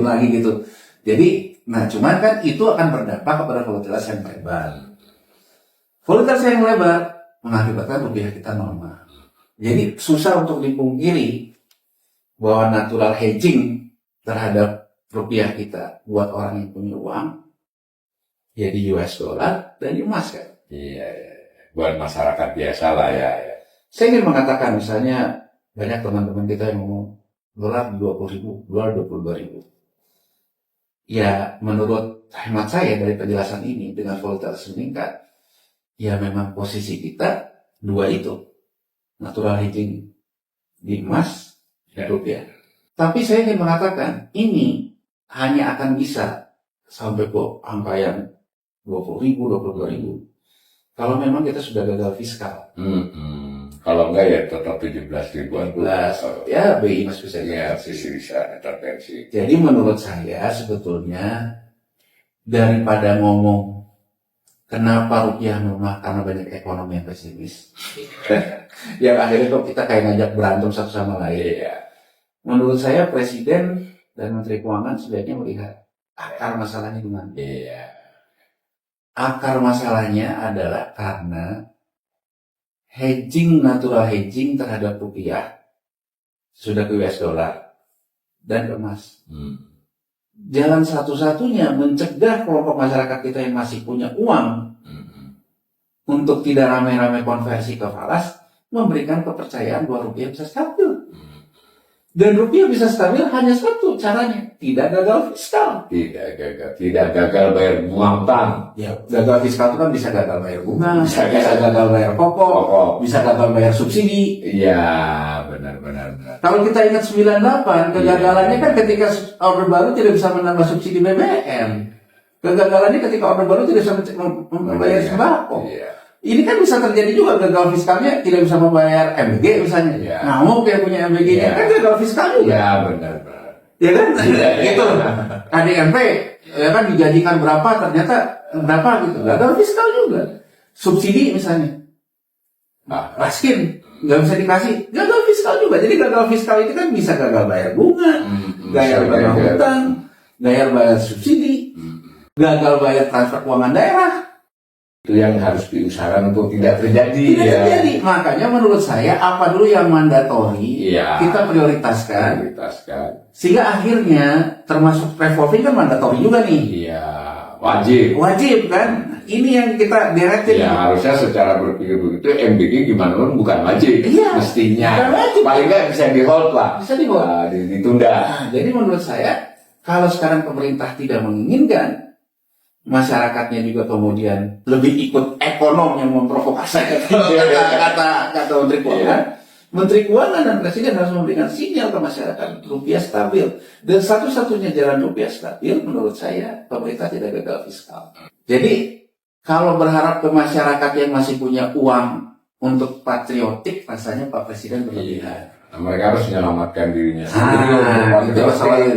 S1: lagi gitu. Jadi, nah cuman kan itu akan berdampak kepada volatilitas yang lebar. Volatilitas yang lebar mengakibatkan rupiah kita normal. Jadi susah untuk dipungkiri bahwa natural hedging terhadap rupiah kita buat orang yang punya uang ya di US dollar dan di emas kan.
S2: Iya, iya. Buat masyarakat biasa lah ya.
S1: Saya ingin mengatakan misalnya banyak teman-teman kita yang ngomong dolar 20.000, dolar 22.000. Ya menurut hemat saya dari penjelasan ini dengan volatilitas meningkat, ya memang posisi kita dua itu, natural hedging di emas dan rupiah. Tapi saya ingin mengatakan ini hanya akan bisa sampai ke angka yang 20.000, 22.000 kalau memang kita sudah gagal fiskal.
S2: Kalau enggak ya tetap 17 ribuan.
S1: Ya BI masih bisa.
S2: Ya, bisa intervensi.
S1: Jadi menurut saya sebetulnya daripada ngomong kenapa rupiah melemah karena banyak ekonomi yang pesimis, yang akhirnya kok kita kayak ngajak berantem satu sama lain.
S2: Iya.
S1: Menurut saya Presiden dan Menteri Keuangan sebaiknya melihat akar masalahnya di mana.
S2: Iya.
S1: Akar masalahnya adalah karena natural hedging terhadap rupiah sudah ke US dollar dan ke emas. Jalan satu-satunya mencegah kelompok masyarakat kita yang masih punya uang untuk tidak rame-rame konversi ke falas, memberikan kepercayaan bahwa rupiah bisa stabil. Dan rupiah bisa stabil hanya satu caranya, tidak gagal fiskal.
S2: Tidak gagal bayar bunga utang.
S1: Ya, gagal fiskal itu kan bisa gagal bayar bunga, bisa gagal bayar pokok, bisa gagal bayar subsidi.
S2: Iya, benar.
S1: Kalau kita ingat 98, kegagalannya kan ketika Orde Baru tidak bisa menambah subsidi BBM. Kegagalannya ketika Orde Baru tidak bisa membayar sembako.
S2: Iya.
S1: Ini kan bisa terjadi juga gagal fiskalnya tidak bisa membayar MBG misalnya.
S2: Ya.
S1: Ngamuk yang punya MBG-nya kan gagal fiskal juga.
S2: Ya, benar.
S1: Ya kan? Gitu. KDMP ya kan dijanjikan berapa ternyata berapa gitu. Gagal fiskal juga. Subsidi misalnya. Raskin nggak bisa dikasih, gagal fiskal juga. Jadi gagal fiskal itu kan bisa gagal bayar bunga, gagal bayar hutang, gagal bayar subsidi, gagal bayar transfer keuangan daerah.
S2: Itu yang harus diusahakan untuk tidak terjadi.
S1: Tidak terjadi. Makanya menurut saya apa dulu yang mandatori kita prioritaskan. Sehingga akhirnya termasuk revolving kan mandatori juga nih.
S2: Iya, wajib
S1: kan. Ini yang kita deretin.
S2: Ya harusnya secara berpikir begitu MBG gimana pun bukan wajib.
S1: Iya,
S2: mestinya.
S1: Bukan wajib.
S2: Paling nggak bisa di hold lah.
S1: Bisa di hold.
S2: Ditunda.
S1: Nah, jadi menurut saya kalau sekarang pemerintah tidak menginginkan masyarakatnya juga kemudian lebih ikut ekonom yang memprovokasi kata Menteri Keuangan. Menteri Keuangan dan Presiden harus memberikan sinyal ke masyarakat rupiah stabil. Dan satu-satunya jalan rupiah stabil menurut saya pemerintah tidak gagal fiskal. Jadi kalau berharap ke masyarakat yang masih punya uang untuk patriotik, rasanya Pak Presiden berlebihan.
S2: Mereka harus menyelamatkan dirinya sendiri.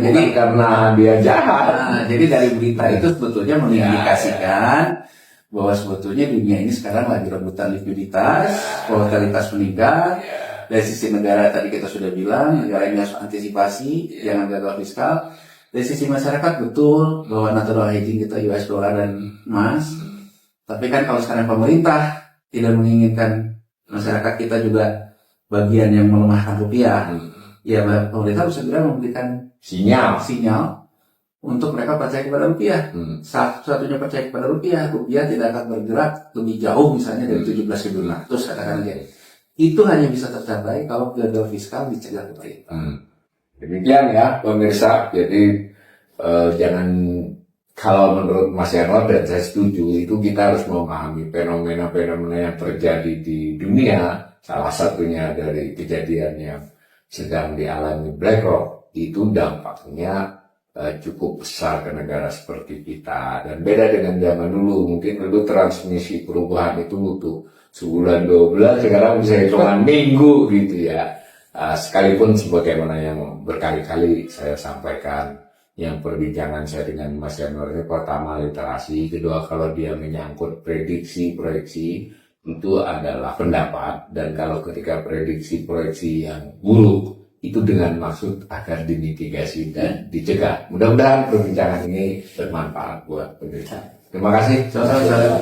S2: Jadi karena dia jahat.
S1: Jadi dari berita itu sebetulnya mengindikasikan bahwa sebetulnya dunia ini sekarang lagi rebutan likuiditas, volatilitas meningkat. Dari sisi negara tadi kita sudah bilang, negara ini harus antisipasi, jangan gagal fiskal. Dari sisi masyarakat betul bahwa natural hedging kita US dollar dan emas. Tapi kan kalau sekarang pemerintah tidak menginginkan masyarakat kita juga bagian yang melemahkan rupiah, ya pemerintah harus segera memberikan sinyal untuk mereka percaya kepada rupiah. Satu-satunya percaya kepada rupiah tidak akan bergerak lebih jauh misalnya dari 17.600 katakan aja. Itu hanya bisa tercapai kalau gagal fiskal dicegah pemerintah.
S2: Demikian ya pemirsa. Jadi jangan, kalau menurut Mas Yanwar dan saya setuju, itu kita harus memahami fenomena-fenomena yang terjadi di dunia. Salah satunya dari kejadian yang sedang dialami BlackRock, itu dampaknya cukup besar ke negara seperti kita. Dan beda dengan zaman dulu, mungkin dulu transmisi perubahan itu butuh sebulan 2 bulan, sekarang bisa hitungan minggu gitu ya. Sekalipun sebagaimana yang berkali-kali saya sampaikan, yang perbincangan saya dengan Mas Yanwar ini, pertama literasi, kedua kalau dia menyangkut prediksi, proyeksi, itu adalah pendapat. Dan kalau ketika prediksi proyeksi yang buruk, itu dengan maksud agar dimitigasi dan dicegah. Mudah-mudahan perbincangan ini bermanfaat buat pemirsa. Terima kasih.
S1: Sama-sama.